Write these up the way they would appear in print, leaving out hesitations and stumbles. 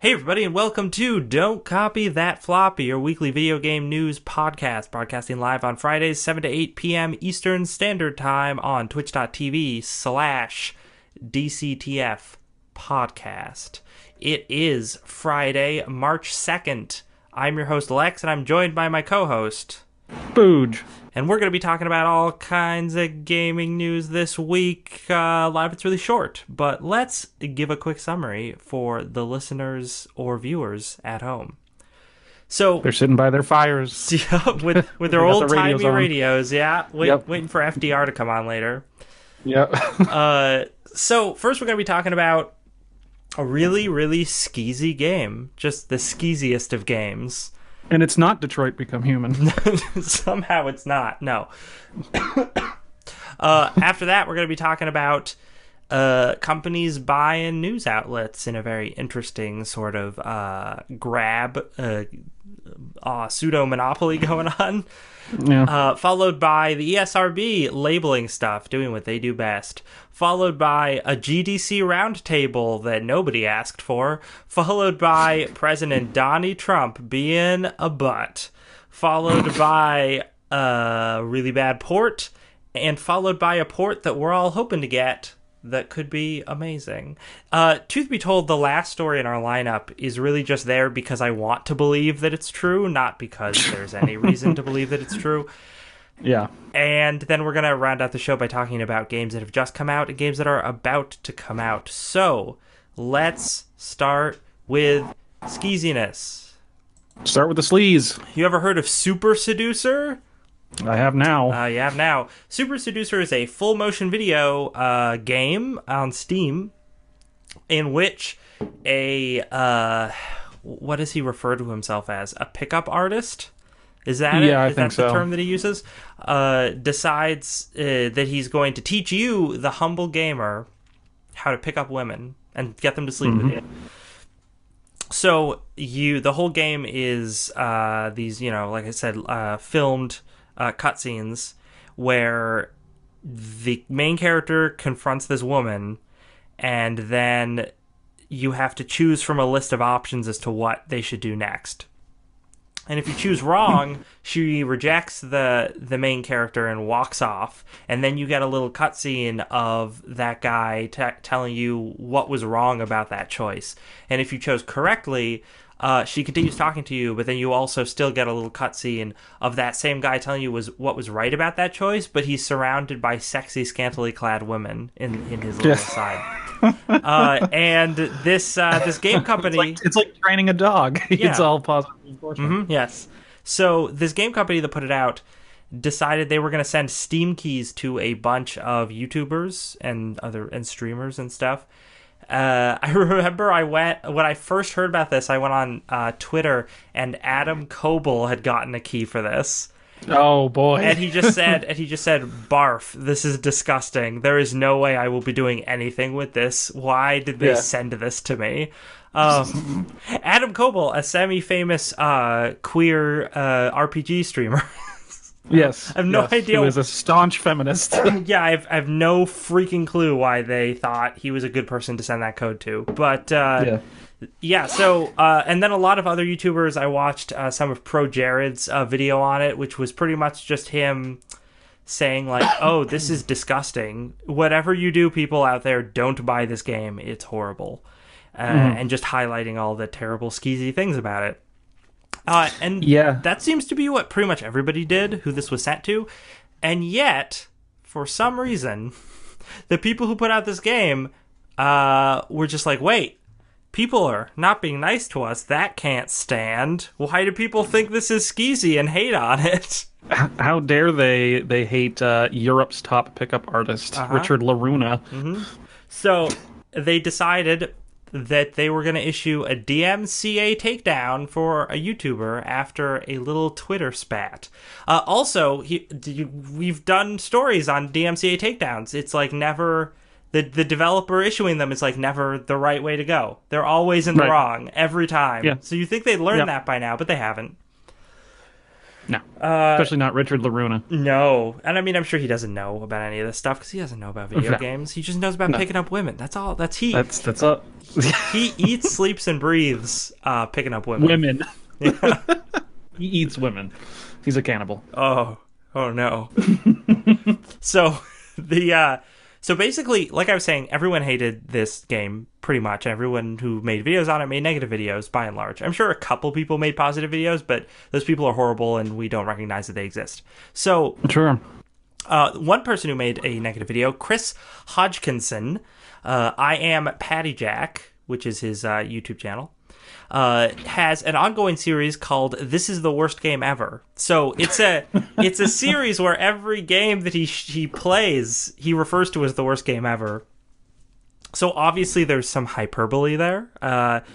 Hey everybody, and welcome to Don't Copy That Floppy, your weekly video game news podcast, broadcasting live on Fridays, 7 to 8 p.m. Eastern Standard Time on twitch.tv/DCTF podcast. It is Friday, March 2nd. I'm your host, Lex, and I'm joined by my co-host, Booge. And we're going to be talking about all kinds of gaming news this week. A lot of it's really short, but let's give a quick summary for the listeners or viewers at home. So they're sitting by their fires. Yeah, with their old-timey radios, waiting for FDR to come on later. Yep. So first we're going to be talking about a really, really skeezy game. Just the skeeziest of games. And it's not Detroit Become Human. Somehow it's not. No. After that, we're going to be talking about companies buying news outlets in a very interesting sort of pseudo-monopoly going on. Yeah. Followed by the ESRB labeling stuff, doing what they do best. Followed by a GDC roundtable that nobody asked for. Followed by President Donnie Trump being a butt. Followed by a really bad port. And followed by a port that we're all hoping to get that could be amazing. Truth be told, the last story in our lineup is really just there because I want to believe that it's true, not because there's any reason to believe that it's true. Yeah. And then we're going to round out the show by talking about games that have just come out and games that are about to come out. So, let's start with skeeziness. Start with the sleaze. You ever heard of Super Seducer? I have now. You have now. Super Seducer is a full motion video game on Steam in which what does he refer to himself as? A pickup artist? Is that it? I Is think that so. The term that he uses? Decides that he's going to teach you, the humble gamer, how to pick up women and get them to sleep with you. So the whole game is these, like I said, filmed cutscenes where the main character confronts this woman, and then you have to choose from a list of options as to what they should do next. And if you choose wrong, she rejects the main character and walks off. And then you get a little cutscene of that guy telling you what was wrong about that choice. And if you chose correctly, she continues talking to you, but then you also still get a little cutscene of that same guy telling you what was right about that choice, but he's surrounded by sexy, scantily clad women in his little aside. And this game company... It's like training a dog. Yeah. It's all positive reinforcement. Yes. So this game company that put it out decided they were going to send Steam keys to a bunch of YouTubers and streamers and stuff. I remember when I first heard about this, I went on Twitter, and Adam Coble had gotten a key for this. Oh boy. And he just said, barf, this is disgusting. There is no way I will be doing anything with this. Why did they send this to me? Adam Coble, a semi-famous queer RPG streamer. Yes. I have no idea. He was a staunch feminist. Yeah, I have no freaking clue why they thought he was a good person to send that code to. But, so, and then a lot of other YouTubers, I watched some of Pro Jared's video on it, which was pretty much just him saying, like, oh, this is disgusting. Whatever you do, people out there, don't buy this game. It's horrible. And just highlighting all the terrible, skeezy things about it. That seems to be what pretty much everybody did who this was sent to. And yet, for some reason, the people who put out this game were just like, wait, people are not being nice to us. That can't stand. Why do people think this is skeezy and hate on it? How dare they hate Europe's top pickup artist, Richard LaRuna. So they decided that they were going to issue a DMCA takedown for a YouTuber after a little Twitter spat. Also, we've done stories on DMCA takedowns. It's like never... The developer issuing them is like never the right way to go. They're always in the wrong, every time. Yeah. So you think they'd learn that by now, but they haven't. No, especially not Richard Loruna. No, and I mean, I'm sure he doesn't know about any of this stuff because he doesn't know about video games. He just knows about picking up women. That's all. That's he. That's all. He eats, sleeps, and breathes picking up women. Women. Yeah. He eats women. He's a cannibal. Oh no. So so basically, like I was saying, everyone hated this game pretty much. Everyone who made videos on it made negative videos by and large. I'm sure a couple people made positive videos, but those people are horrible and we don't recognize that they exist. So sure. One person who made a negative video, Chris Hodgkinson, I am Patty Jack, which is his YouTube channel, has an ongoing series called "This is the Worst Game Ever." So it's a series where every game that he plays he refers to as the worst game ever. So obviously there's some hyperbole there.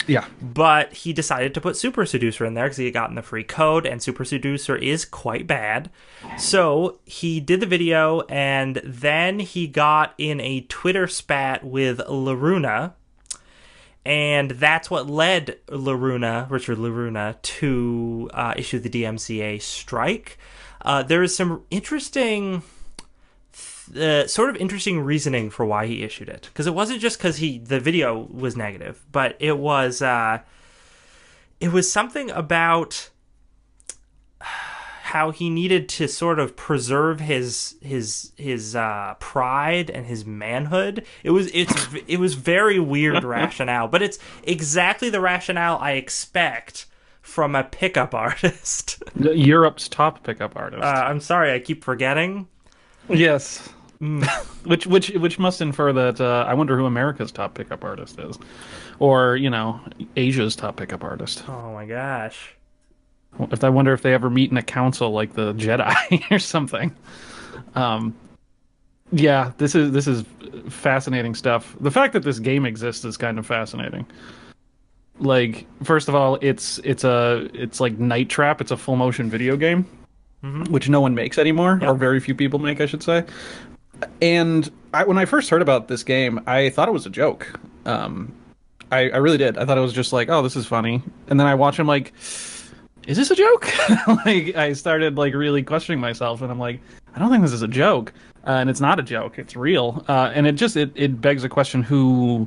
Yeah. But he decided to put Super Seducer in there because he had gotten the free code, and Super Seducer is quite bad. So he did the video, and then he got in a Twitter spat with Loruna. And that's what led Richard Loruna, to issue the DMCA strike. There is some interesting, sort of interesting reasoning for why he issued it. Because it wasn't just because the video was negative, but it was something about how he needed to sort of preserve his pride and his manhood. It was very weird rationale, but it's exactly the rationale I expect from a pickup artist. Europe's top pickup artist. I'm sorry, I keep forgetting. Yes. Which must infer that I wonder who America's top pickup artist is, or Asia's top pickup artist. Oh my gosh. I wonder if they ever meet in a council like the Jedi or something. Yeah, this is fascinating stuff. The fact that this game exists is kind of fascinating. Like, first of all, it's like Night Trap. It's a full motion video game, which no one makes anymore, or very few people make, I should say. And when I first heard about this game, I thought it was a joke. I really did. I thought it was just like, oh, this is funny. And then I watched him like, is this a joke? Like, I started like really questioning myself, and I'm like, I don't think this is a joke. And it's not a joke. It's real. And it begs a question: who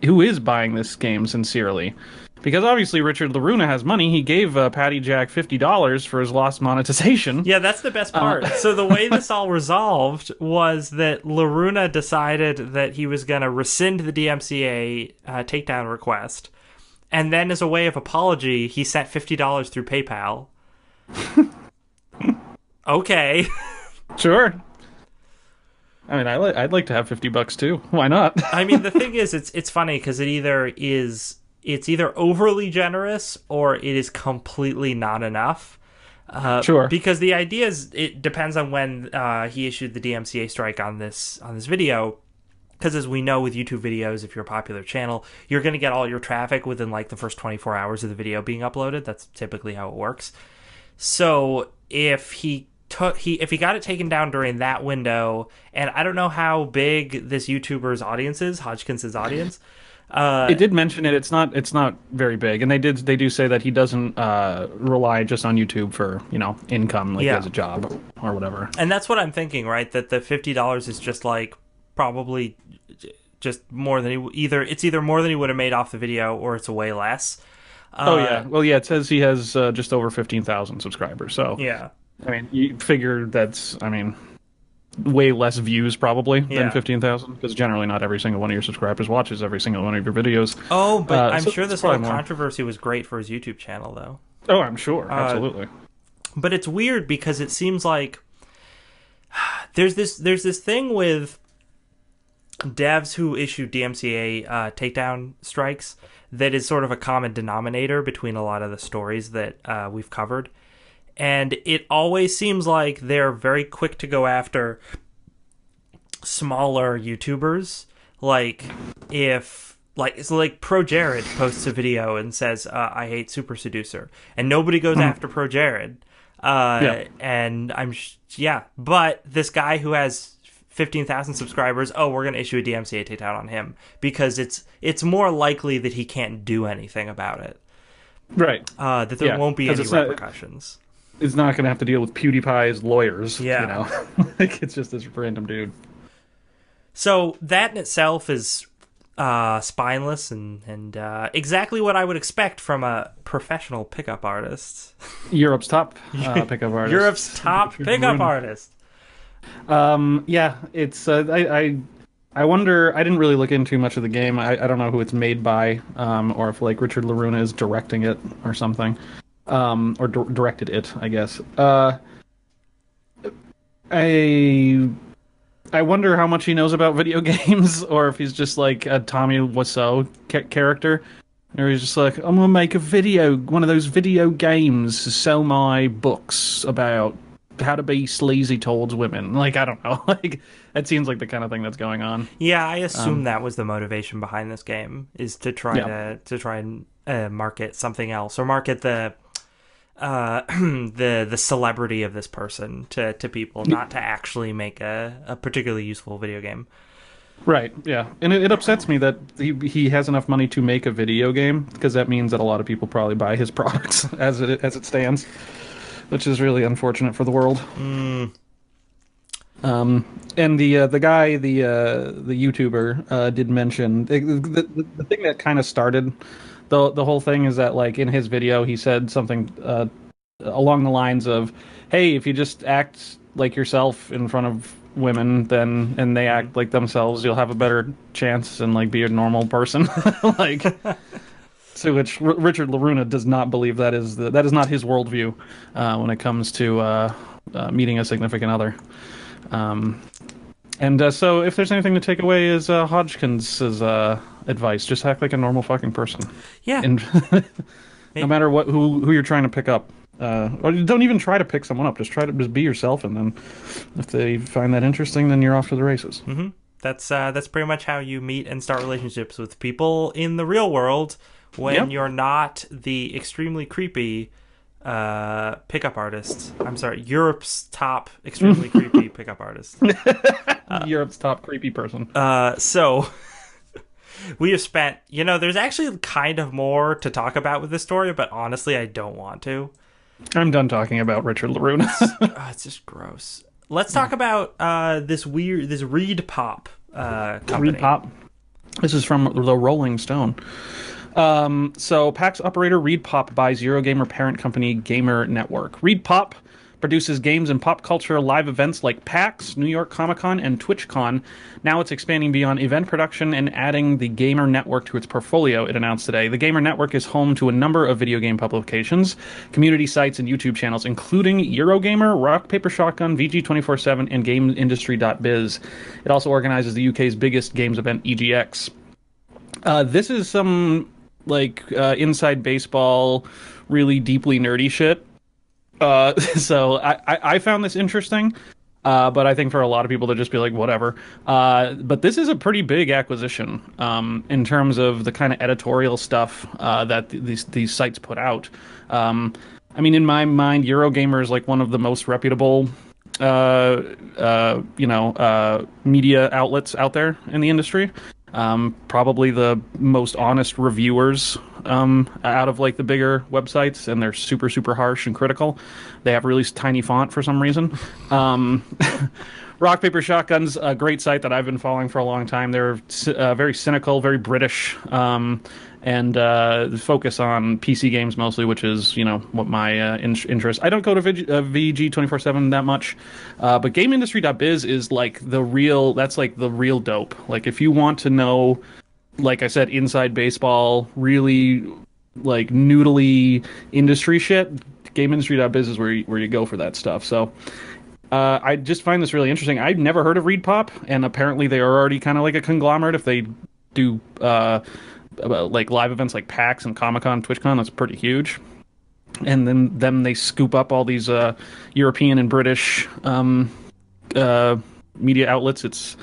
is buying this game sincerely? Because obviously Richard Loruna has money. He gave Patty Jack $50 for his lost monetization. Yeah, that's the best part. So the way this all resolved was that Loruna decided that he was going to rescind the DMCA takedown request. And then as a way of apology, he sent $50 through PayPal. Okay. Sure. I mean, I'd like to have $50 too. Why not? I mean, the thing is, it's funny because it's either overly generous or it is completely not enough. Sure. Because the idea is, it depends on when he issued the DMCA strike on this video. Because as we know with YouTube videos, if you're a popular channel, you're going to get all your traffic within like the first 24 hours of the video being uploaded. That's typically how it works. So if he got it taken down during that window, and I don't know how big this YouTuber's audience is, Hodgkinson's audience. It did mention it. It's not very big, and they do say that he doesn't rely just on YouTube for income, like he has a job or whatever. And that's what I'm thinking, right? That the $50 is just like probably just more than it's either more than he would have made off the video, or it's way less. It says he has just over 15,000 subscribers. So yeah, I mean, you figure that's way less views probably than 15,000, because generally not every single one of your subscribers watches every single one of your videos. Oh, but I'm sure this whole controversy was great for his YouTube channel, though. Oh, I'm sure, absolutely. But it's weird because it seems like there's this thing with devs who issue DMCA takedown strikes that is sort of a common denominator between a lot of the stories that we've covered. And it always seems like they're very quick to go after smaller YouTubers. Like if Pro Jared posts a video and says, I hate Super Seducer, and nobody goes after Pro Jared. And but this guy who has 15,000 subscribers, we're going to issue a DMCA takedown on him because it's more likely that he can't do anything about it. Right. That there won't be any repercussions. is not going to have to deal with PewDiePie's lawyers. You Yeah. know, like it's just this random dude. So that in itself is spineless and exactly what I would expect from a professional pickup artist. Europe's top pickup artist. Europe's top Richard pickup Loruna. artist. Yeah, it's I wonder. I didn't really look into much of the game. I don't know who it's made by, or if like Richard Loruna is directing it or something, or directed it, I guess. I I wonder how much he knows about video games, or if he's just like a Tommy Wiseau character, or he's just like, I'm gonna make a video, one of those video games, to sell my books about how to be sleazy towards women. Like, I don't know. Like, that seems like the kind of thing that's going on. Yeah, I assume that was the motivation behind this game, is to try Yeah. to try and market something else, or market the the celebrity of this person to people, not to actually make a particularly useful video game. Right, yeah. And it upsets me that he has enough money to make a video game, because that means that a lot of people probably buy his products as it stands, which is really unfortunate for the world. And the guy, the YouTuber, did mention the thing that kind of started the whole thing is that, like, in his video he said something along the lines of, "Hey, if you just act like yourself in front of women, then and they act like themselves, you'll have a better chance and like be a normal person." Like, to which Richard Loruna does not believe that is not his worldview when it comes to meeting a significant other. And so, if there's anything to take away, is Hodgkins's advice: just act like a normal fucking person, Yeah, and no matter who you're trying to pick up, or don't even try to pick someone up. Just try to just be yourself, and then if they find that interesting, then you're off to the races. that's pretty much how you meet and start relationships with people in the real world when Yep. you're not the extremely creepy pickup artist. I'm sorry, Europe's top extremely creepy pickup artist. Europe's top creepy person. So we have spent, there's actually kind of more to talk about with this story, but honestly, I don't want to. I'm done talking about Richard Loruna. It's just gross. Let's talk about this Reed Pop company. Reed Pop. This is from the Rolling Stone. So PAX operator Reed Pop buys Eurogamer parent company Gamer Network. Reed Pop produces games and pop culture live events like PAX, New York Comic Con, and TwitchCon. Now it's expanding beyond event production and adding the Gamer Network to its portfolio, it announced today. The Gamer Network is home to a number of video game publications, community sites, and YouTube channels, including Eurogamer, Rock Paper Shotgun, VG247, and GameIndustry.biz. It also organizes the UK's biggest games event, EGX. This is some inside baseball, really deeply nerdy shit. So I found this interesting, but I think for a lot of people they'll just be like, whatever. But this is a pretty big acquisition in terms of the kind of editorial stuff that these sites put out. I mean, in my mind, Eurogamer is like one of the most reputable media outlets out there in the industry. Probably the most honest reviewers out of like the bigger websites, and they're super, super harsh and critical. They have really tiny font for some reason. Rock Paper Shotgun's a great site that I've been following for a long time. They're very cynical, very British, and focus on PC games mostly, which is what my interest. I don't go to VG247 that much, but GameIndustry.biz is like the real. That's like the real dope. Like if you want to know, like I said, inside baseball, really like noodly industry shit, GameIndustry.biz is where you go for that stuff. So. I just find this really interesting. I've never heard of Reed Pop, and apparently they are already kind of like a conglomerate. If they do like live events like PAX and Comic Con, TwitchCon, that's pretty huge. And then they scoop up all these European and British media outlets.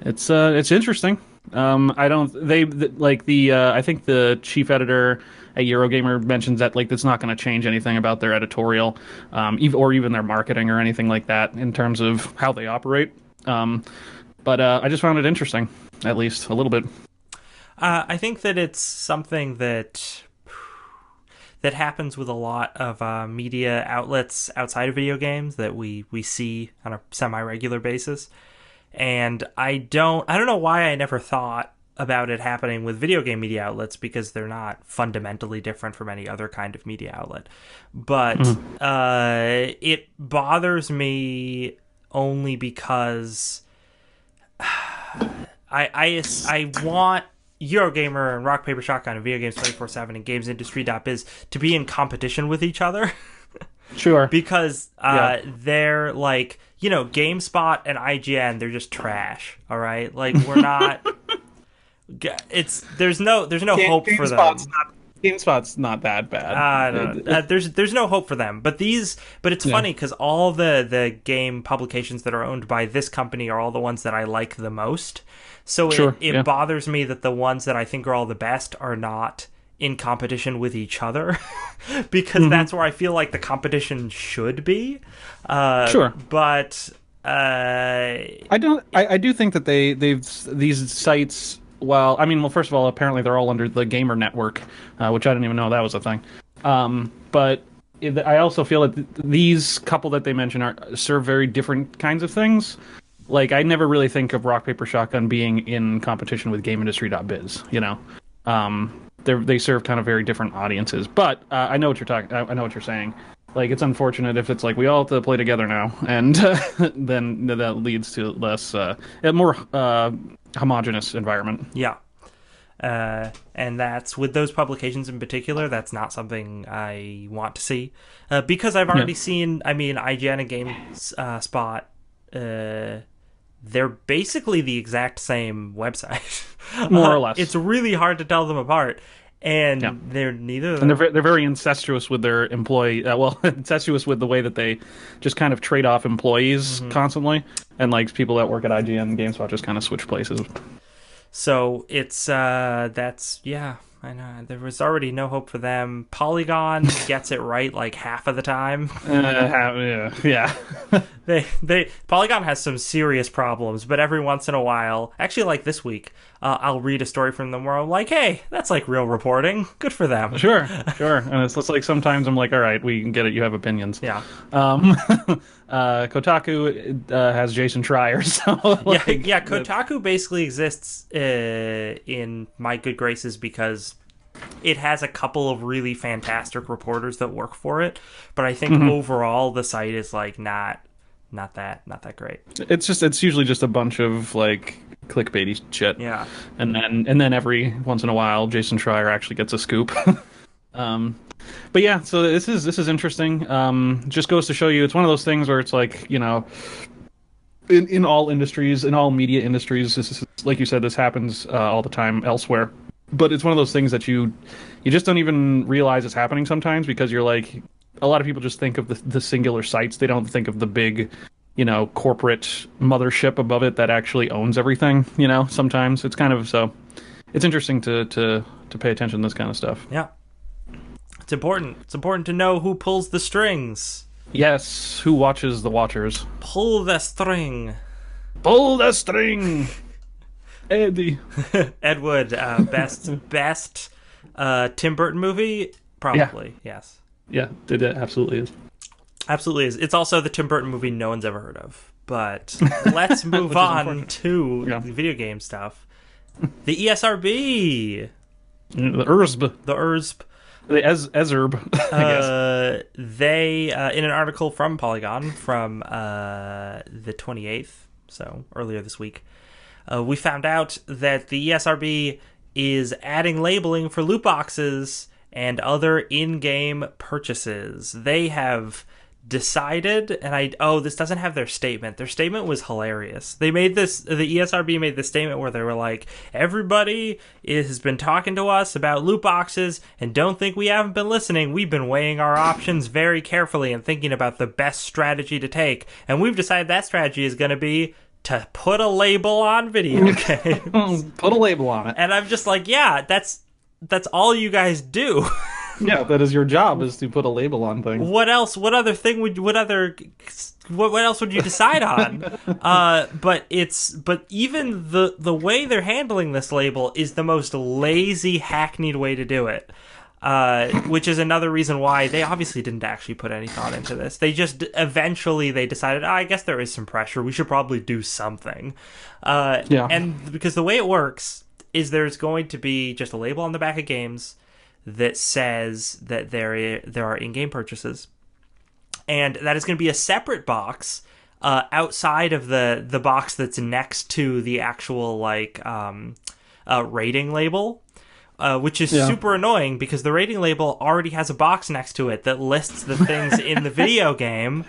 It's interesting. I don't they like the I think the chief editor at Eurogamer mentions that like it's not going to change anything about their editorial, or even their marketing or anything like that in terms of how they operate. But I just found it interesting, at least a little bit. I think that it's something that that happens with a lot of media outlets outside of video games that we see on a semi-regular basis. And I don't know why I never thought about it happening with video game media outlets, because they're not fundamentally different from any other kind of media outlet. But it bothers me only because I want Eurogamer and Rock Paper Shotgun and Video Games 24/7 and GamesIndustry.biz to be in competition with each other. Sure. Because they're like, GameSpot and IGN, they're just trash. All right, like we're not. There's no hope for them. GameSpot's not that bad. There's no hope for them. But it's funny because all the game publications that are owned by this company are all the ones that I like the most. So it bothers me that the ones that I think are all the best are not in competition with each other, because that's where I feel like the competition should be. But I do think that these sites. Well, first of all, apparently they're all under the Gamer Network, which I didn't even know that was a thing. But I also feel that these couple that they mention serve very different kinds of things. Like, I never really think of Rock Paper Shotgun being in competition with GameIndustry.biz. They serve kind of very different audiences. But I know what I know what you're saying. Like, it's unfortunate if it's like we all have to play together now, and then that leads to a more homogenous environment. Yeah. And that's, with those publications in particular, that's not something I want to see. Because I've already seen, IGN and GameSpot, they're basically the exact same website. More or less. It's really hard to tell them apart. And they're neither of them. And they're very incestuous with their employee. Incestuous with the way that they just kind of trade off employees constantly, and like people that work at IGN and GameSpot just kind of switch places. So it's I know there was already no hope for them. Polygon gets it right like half of the time. Polygon has some serious problems, but every once in a while, actually like this week, I'll read a story from them where I'm like, hey, that's like real reporting. Good for them. Sure. And it's like sometimes I'm like, all right, we can get it. You have opinions. Yeah. Kotaku has Jason Schreier. So Kotaku basically exists in my good graces because it has a couple of really fantastic reporters that work for it, but I think overall the site is like not that great. It's usually just a bunch of like clickbaity shit. Yeah. And then every once in a while Jason Schreier actually gets a scoop. But yeah, so this is interesting. Just goes to show you, it's one of those things where it's like, in all industries, in all media industries, this is, like you said, this happens all the time elsewhere. But it's one of those things that you just don't even realize it's happening sometimes, because you're like, a lot of people just think of the singular sites. They don't think of the big, corporate mothership above it that actually owns everything. Sometimes it's kind of, so it's interesting to pay attention to this kind of stuff. Yeah. It's important. It's important to know who pulls the strings. Yes, who watches the watchers. Pull the string. Pull the string. Eddie. Ed Wood, best Tim Burton movie? Probably, yes. Yeah, it absolutely is. Absolutely is. It's also the Tim Burton movie no one's ever heard of. But let's move on to the video game stuff. The ESRB. The ESRB. The ESRB. The ESRB, I guess. They, in an article from Polygon from the 28th, so earlier this week, we found out that the ESRB is adding labeling for loot boxes and other in-game purchases. They have decided, and this doesn't have their statement. Their statement was hilarious. The ESRB made this statement where they were like, everybody has been talking to us about loot boxes, and don't think we haven't been listening. We've been weighing our options very carefully and thinking about the best strategy to take, and we've decided that strategy is going to be to put a label on video games. Put a label on it. And I'm just like, yeah, that's all you guys do. Yeah, that is your job, is to put a label on things. What else? What other thing would? What else would you decide on? But even the way they're handling this label is the most lazy, hackneyed way to do it. which is another reason why they obviously didn't actually put any thought into this. They just eventually they decided, I guess there is some pressure. We should probably do something. And because the way it works is there's going to be just a label on the back of games that says that there are in-game purchases, and that is going to be a separate box outside of the box that's next to the actual rating label. Which is super annoying because the rating label already has a box next to it that lists the things in the video game.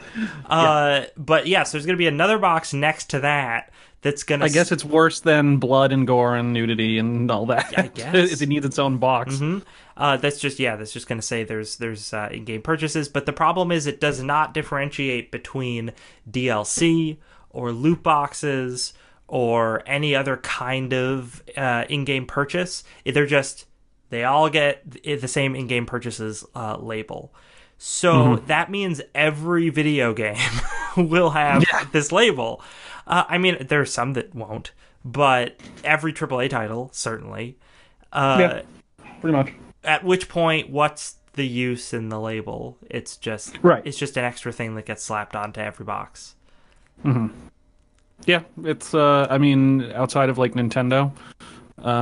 But yes, there's going to be another box next to that that's going to... I guess it's worse than blood and gore and nudity and all that. I guess. It needs its own box. Mm-hmm. That's just going to say there's in-game purchases. But the problem is it does not differentiate between DLC or loot boxes or any other kind of in-game purchase. They all get the same in-game purchases label. So that means every video game will have this label. I mean, there are some that won't, but every AAA title, certainly. Pretty much. At which point, what's the use in the label? It's just It's just an extra thing that gets slapped onto every box. Mm-hmm. Yeah, it's I mean, outside of like Nintendo, all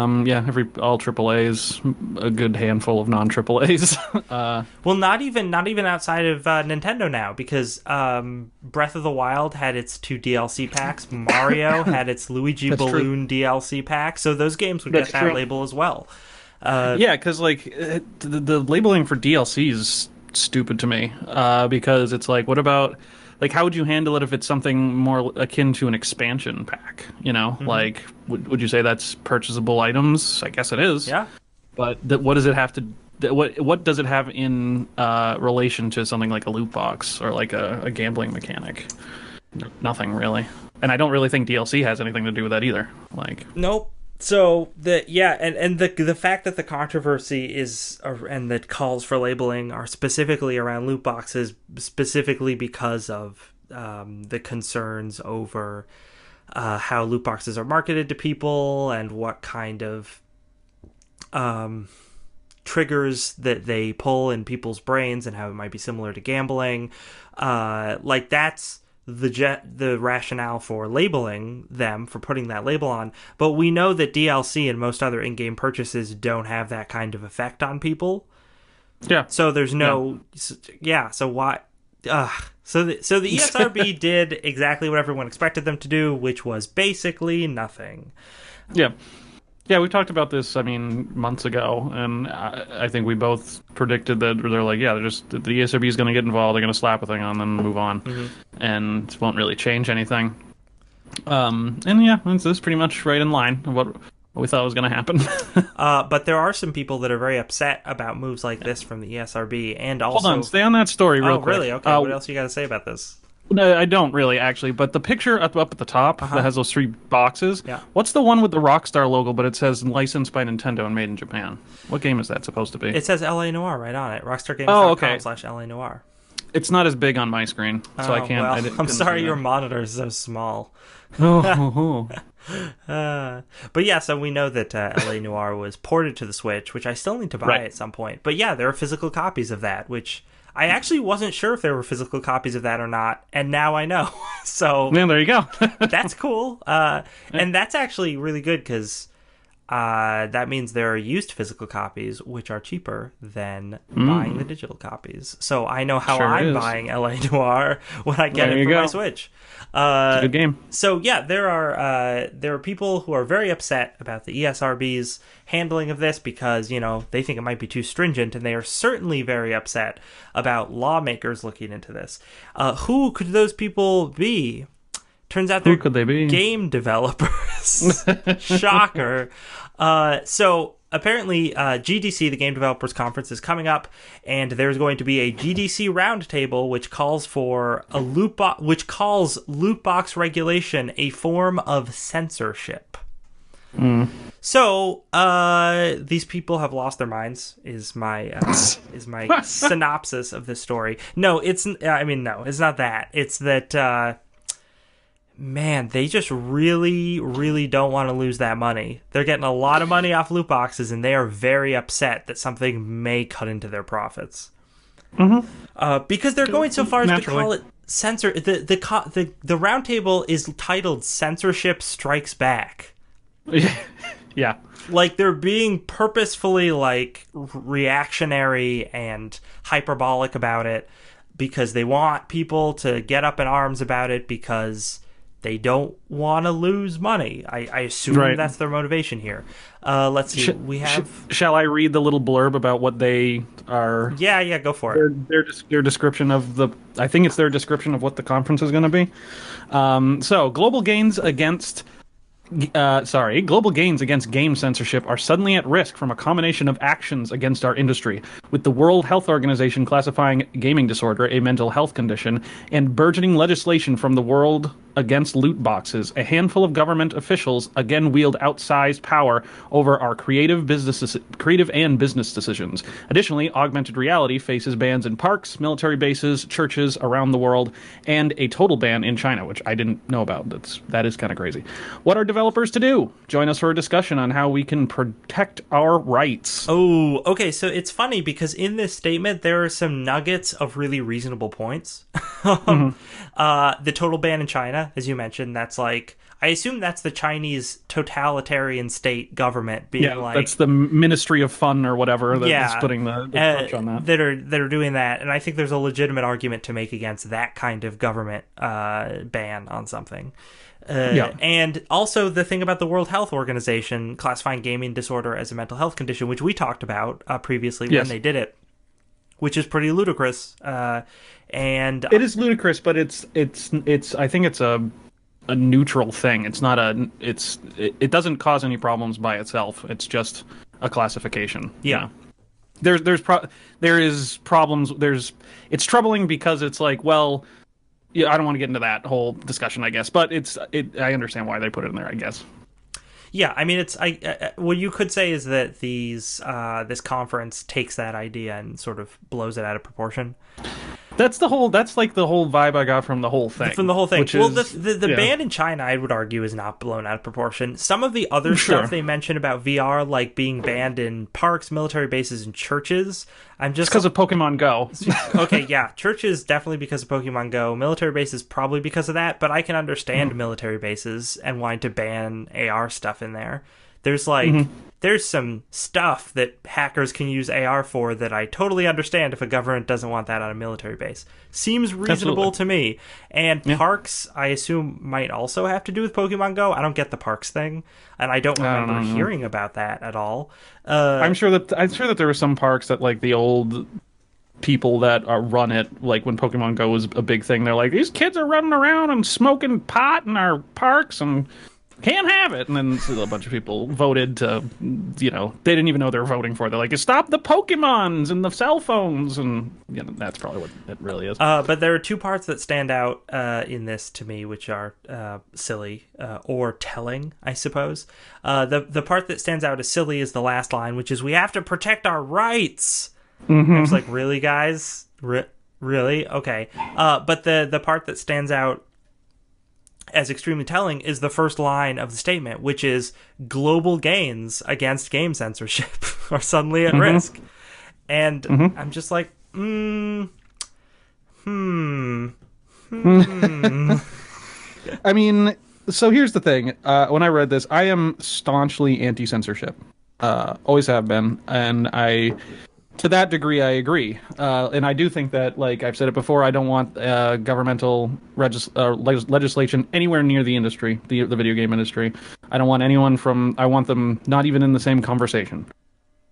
AAAs, a good handful of non-AAAs. Well, not even outside of Nintendo now, because Breath of the Wild had its 2 DLC packs. Mario had its Luigi Balloon DLC pack, so those games would get that label as well. Because like the labeling for DLC is stupid to me, because it's like, what about... Like, how would you handle it if it's something more akin to an expansion pack? You know, like, would you say that's purchasable items? I guess it is. Yeah. But what does it have to? What does it have in relation to something like a loot box or like a gambling mechanic? Nothing really. And I don't really think DLC has anything to do with that either. Like, nope. So the fact that the controversy is and that calls for labeling are specifically around loot boxes, specifically because of the concerns over how loot boxes are marketed to people and what kind of triggers that they pull in people's brains and how it might be similar to gambling. That's the rationale for labeling them, for putting that label on. But we know that DLC and most other in-game purchases don't have that kind of effect on people. Yeah. So there's no... Yeah, so why... So the ESRB did exactly what everyone expected them to do, which was basically nothing. Yeah. Yeah, we talked about this, I mean, months ago, and I think we both predicted that they're like, the ESRB is going to get involved, they're going to slap a thing on, then move on, and it won't really change anything. This is pretty much right in line of what we thought was going to happen. But there are some people that are very upset about moves like this from the ESRB, and also... Hold on, stay on that story real quick. Oh, really? Okay, what else you got to say about this? No, I don't really, actually. But the picture up at the top that has those 3 boxes, what's the one with the Rockstar logo, but it says licensed by Nintendo and made in Japan? What game is that supposed to be? It says LA Noire right on it. RockstarGames.com/LA Noire. It's not as big on my screen, so I can't... Well, I'm sorry your monitor is so small. But yeah, so we know that LA Noire was ported to the Switch, which I still need to buy at some point. But yeah, there are physical copies of that, which... I actually wasn't sure if there were physical copies of that or not, and now I know. So yeah, there you go. That's cool. And that's actually really good because that means there are used physical copies, which are cheaper than buying the digital copies. So I know how I'm buying LA Noire when I get it for my Switch. It's a good game. So yeah, there are people who are very upset about the ESRB's handling of this because, they think it might be too stringent, and they are certainly very upset about lawmakers looking into this. Who could those people be? Turns out they're game developers. Shocker. So apparently GDC, the Game Developers Conference, is coming up, and there's going to be a GDC roundtable which calls for loot box regulation a form of censorship. So these people have lost their minds. Is my synopsis of this story? No, it's not that. It's that man, they just really, really don't want to lose that money. They're getting a lot of money off loot boxes, and they are very upset that something may cut into their profits. Because they're going so far as to call it censor. The roundtable is titled "Censorship Strikes Back." Yeah. Like, they're being purposefully, like, reactionary and hyperbolic about it because they want people to get up in arms about it because they don't want to lose money. I assume that's their motivation here. Let's see. Shall I read the little blurb about what they are? Yeah, go for it. Their description of the... I think it's their description of what the conference is going to be. So, global gains against game censorship are suddenly at risk from a combination of actions against our industry, with the World Health Organization classifying gaming disorder a mental health condition, and burgeoning legislation from the world against loot boxes. A handful of government officials again wield outsized power over our creative and business decisions. Additionally, augmented reality faces bans in parks, military bases, churches around the world, and a total ban in China, which I didn't know about. That is kind of crazy. What are developers to do? Join us for a discussion on how we can protect our rights. Oh, okay. So it's funny because in this statement there are some nuggets of really reasonable points. The total ban in China, as you mentioned, that's like, I assume that's the Chinese totalitarian state government being like, that's the Ministry of Fun or whatever that's putting the punch on that. That are doing that, and I think there's a legitimate argument to make against that kind of government ban on something. And also the thing about the World Health Organization classifying gaming disorder as a mental health condition, which we talked about previously when they did it, which is pretty ludicrous. And it is ludicrous, but it's I think it's a neutral thing. It's not it doesn't cause any problems by itself. It's just a classification. Yeah. There is problems. It's troubling because it's like, well, yeah, I don't want to get into that whole discussion, I guess, but I understand why they put it in there, I guess. Yeah, I mean, what you could say is that this conference takes that idea and sort of blows it out of proportion. That's like the whole vibe I got from the whole thing. The ban in China, I would argue, is not blown out of proportion. Some of the other stuff they mention about VR, like being banned in parks, military bases, and churches, it's because of Pokemon Go. Okay, yeah, churches definitely because of Pokemon Go. Military bases probably because of that, but I can understand military bases and wanting to ban AR stuff in there. There's there's some stuff that hackers can use AR for that I totally understand if a government doesn't want that on a military base. Seems reasonable to me. And parks, I assume, might also have to do with Pokemon Go. I don't get the parks thing, and I don't remember hearing about that at all. I'm sure that there were some parks that, like, the old people that run it, like when Pokemon Go was a big thing, they're like, these kids are running around and smoking pot in our parks and can't have it. And then a bunch of people voted to, they didn't even know they were voting for. They're like, stop the Pokemons and the cell phones. And that's probably what it really is. But there are two parts that stand out in this to me, which are silly or telling, I suppose. The part that stands out as silly is the last line, which is, we have to protect our rights. I was like, really, guys? Really? Okay. But the part that stands out as extremely telling is the first line of the statement, which is, global gains against game censorship are suddenly at risk. And I'm just like, I mean, so here's the thing. When I read this, I am staunchly anti-censorship. Always have been. And to that degree, I agree. And I do think that, like I've said it before, I don't want governmental legislation anywhere near the industry, the video game industry. I don't want I want them not even in the same conversation.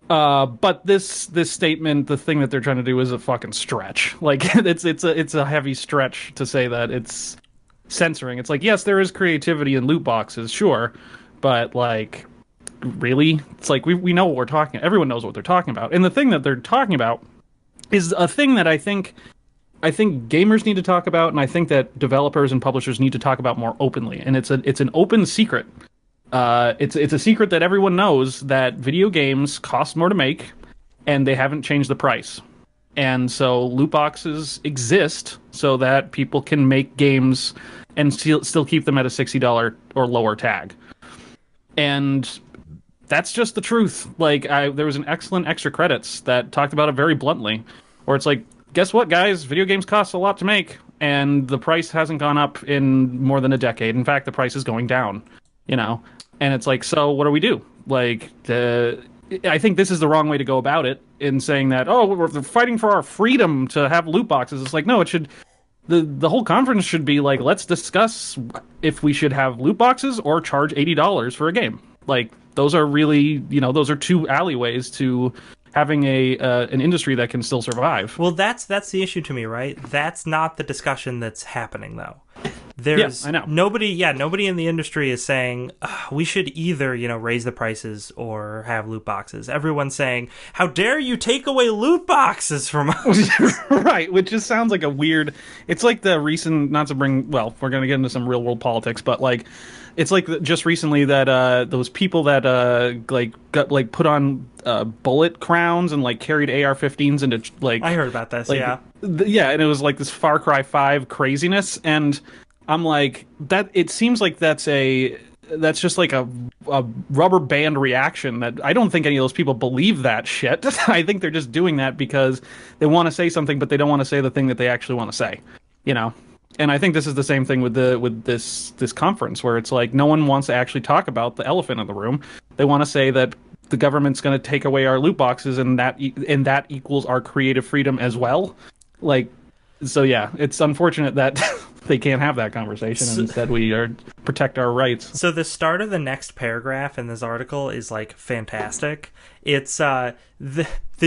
But this statement, the thing that they're trying to do is a fucking stretch. Like, it's a heavy stretch to say that it's censoring. It's like, yes, there is creativity in loot boxes, sure, but, like, really? It's like, we know what we're talking. Everyone knows what they're talking about. And the thing that they're talking about is a thing that I think gamers need to talk about, and I think that developers and publishers need to talk about more openly. And it's an open secret. It's a secret that everyone knows, that video games cost more to make, and they haven't changed the price. And so loot boxes exist so that people can make games and still keep them at a $60 or lower tag. And that's just the truth. Like, there was an excellent extra credits that talked about it very bluntly, where it's like, guess what, guys? Video games cost a lot to make, and the price hasn't gone up in more than a decade. In fact, the price is going down, you know? And it's like, so what do we do? Like, I think this is the wrong way to go about it in saying that, oh, we're fighting for our freedom to have loot boxes. It's like, no, it should... The whole conference should be like, let's discuss if we should have loot boxes or charge $80 for a game. Like, those are really, those are two alleyways to having an industry that can still survive. Well, that's the issue to me, right? That's not the discussion that's happening, though. There's I know. nobody in the industry is saying we should either, raise the prices or have loot boxes. Everyone's saying, how dare you take away loot boxes from us? Right, which just sounds like a weird... It's like the recent, not to bring... Well, we're going to get into some real-world politics, but, like, it's like just recently that those people that, got, put on bullet crowns and, carried AR-15s into, I heard about this, yeah. Yeah, and it was, this Far Cry 5 craziness, and... I'm like, that. It seems like that's just like a rubber band reaction that I don't think any of those people believe that shit. I think they're just doing that because they want to say something, but they don't want to say the thing that they actually want to say, And I think this is the same thing with this conference, where it's like no one wants to actually talk about the elephant in the room. They want to say that the government's going to take away our loot boxes, and that equals our creative freedom as well. So yeah, it's unfortunate that they can't have that conversation, and instead we protect our rights. So the start of the next paragraph in this article is fantastic. It's the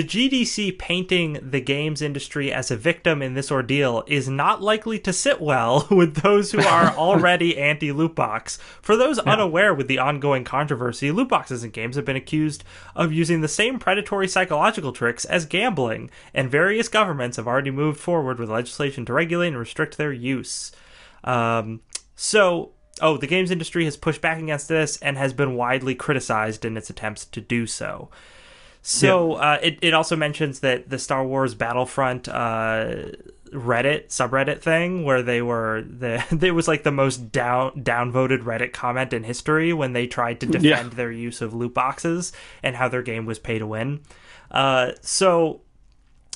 GDC painting the games industry as a victim in this ordeal is not likely to sit well with those who are already anti-loot box. For those unaware with the ongoing controversy, loot boxes in games have been accused of using the same predatory psychological tricks as gambling, and various governments have already moved forward with legislation to regulate and restrict their use. The games industry has pushed back against this and has been widely criticized in its attempts to do so. It also mentions that the Star Wars Battlefront subreddit thing, where it was the most downvoted Reddit comment in history when they tried to defend their use of loot boxes and how their game was pay to win.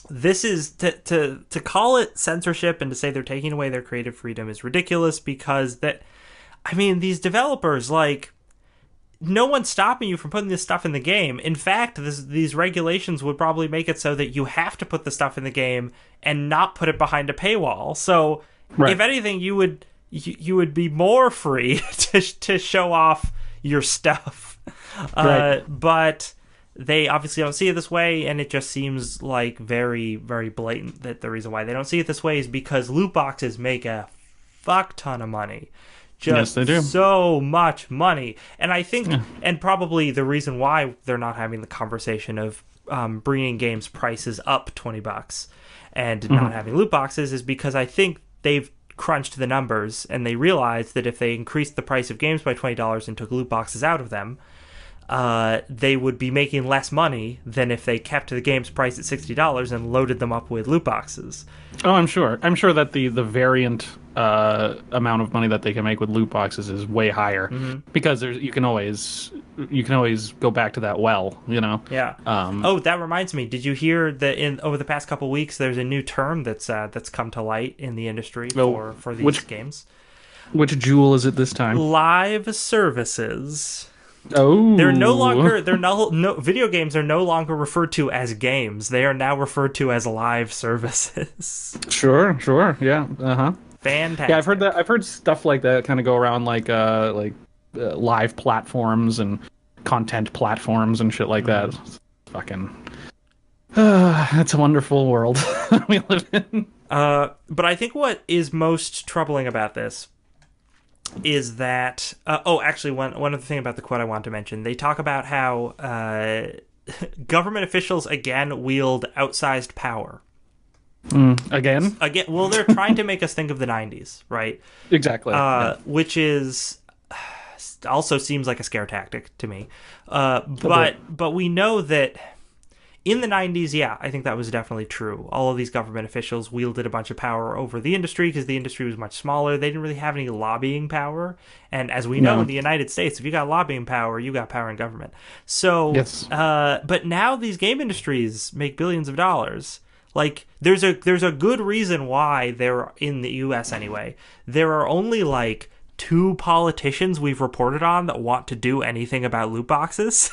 This is to call it censorship and to say they're taking away their creative freedom is ridiculous, because these developers, no one's stopping you from putting this stuff in the game. In fact, these regulations would probably make it so that you have to put the stuff in the game and not put it behind a paywall. So, If anything, you would be more free to show off your stuff. But they obviously don't see it this way, and it just seems very, very blatant that the reason why they don't see it this way is because loot boxes make a fuck ton of money. Yes, they do. So much money. And I think, and probably the reason why they're not having the conversation of bringing games prices up $20 and not having loot boxes is because I think they've crunched the numbers and they realized that if they increased the price of games by $20 and took loot boxes out of them, they would be making less money than if they kept the game's price at $60 and loaded them up with loot boxes. Oh, I'm sure. I'm sure that the variant amount of money that they can make with loot boxes is way higher, because you can always go back to that well, Yeah. That reminds me. Did you hear that over the past couple weeks there's a new term that's come to light in the industry for these games? Which jewel is it this time? Live services. Oh, video games are no longer referred to as games. They are now referred to as live services. Sure, yeah, Fantastic. Yeah, I've heard that. I've heard stuff like that kind of go around, live platforms and content platforms and shit like that. It's fucking, it's a wonderful world we live in. But I think what is most troubling about this is that actually one other thing about the quote I want to mention. They talk about how government officials again wield outsized power. Again, well, they're trying to make us think of the 90s, right? Exactly. Which is also seems like a scare tactic to me. But we know that In the 90s, yeah, I think that was definitely true. All of these government officials wielded a bunch of power over the industry because the industry was much smaller. They didn't really have any lobbying power. And as we know, No. in the United States, if you got lobbying power, you got power in government. So, Yes. but now these game industries make billions of dollars. Like, there's a good reason why they're in the U.S. anyway. There are only like 2 politicians we've reported on that want to do anything about loot boxes.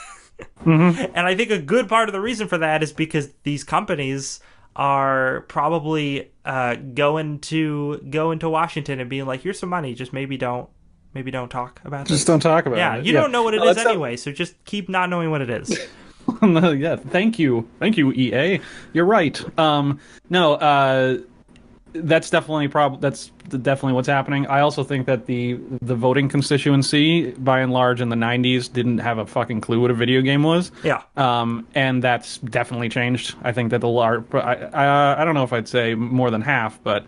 And I think a good part of the reason for that is because these companies are probably going to Washington and being like, here's some money, just maybe don't talk about this. Just don't talk about it. Yeah, you don't know what it is anyway, so just keep not knowing what it is. Yeah, thank you, EA. You're right. No, that's definitely that's definitely what's happening. I also think that the voting constituency, by and large, in the '90s, didn't have a fucking clue what a video game was. Yeah. And that's definitely changed. I think that the large, I don't know if I'd say more than half, but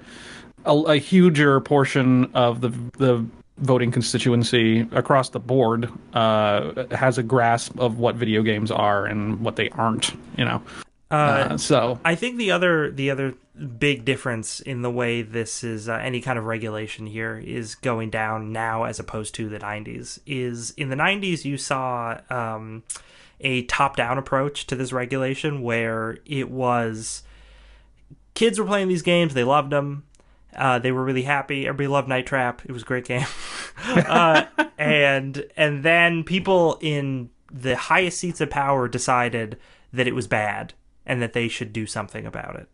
a huger portion of the voting constituency across the board has a grasp of what video games are and what they aren't, so I think the other big difference in the way this is any kind of regulation here is going down now as opposed to the 90s is in the 90s you saw a top-down approach to this regulation where it was kids were playing these games, they loved them. They were really happy. Everybody loved Night Trap. It was a great game. And then people in the highest seats of power decided that it was bad and that they should do something about it.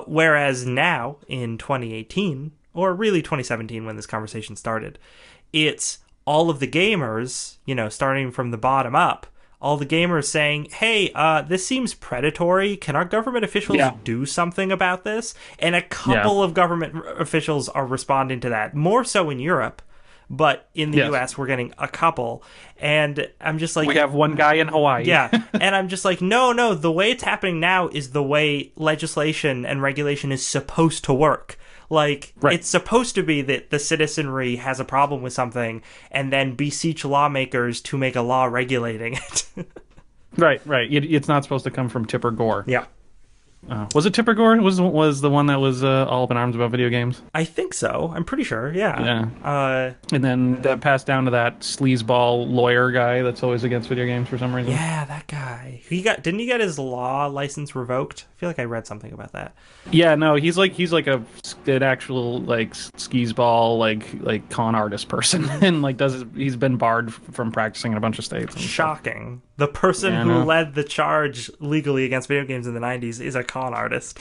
Whereas now, in 2018, or really 2017 when this conversation started, it's all of the gamers, starting from the bottom up, all the gamers saying, hey, this seems predatory. Can our government officials do something about this? And a couple of government officials are responding to that. More so in Europe, but in the US, we're getting a couple. And I'm just like... We have one guy in Hawaii. Yeah, and I'm just like, no, the way it's happening now is the way legislation and regulation is supposed to work. Like, It's supposed to be that the citizenry has a problem with something and then beseech lawmakers to make a law regulating it. Right. It's not supposed to come from Tipper Gore. Yeah. Was it Tipper Gore? Was the one that was all up in arms about video games? I think so. I'm pretty sure. Yeah. And then that passed down to that sleazeball lawyer guy that's always against video games for some reason. Yeah, that guy. Didn't he get his law license revoked? I feel like I read something about that. Yeah, no, he's like an actual like Skeezball like con artist person, and he's been barred from practicing in a bunch of states. Shocking. The person who led the charge legally against video games in the 90s is a con artist.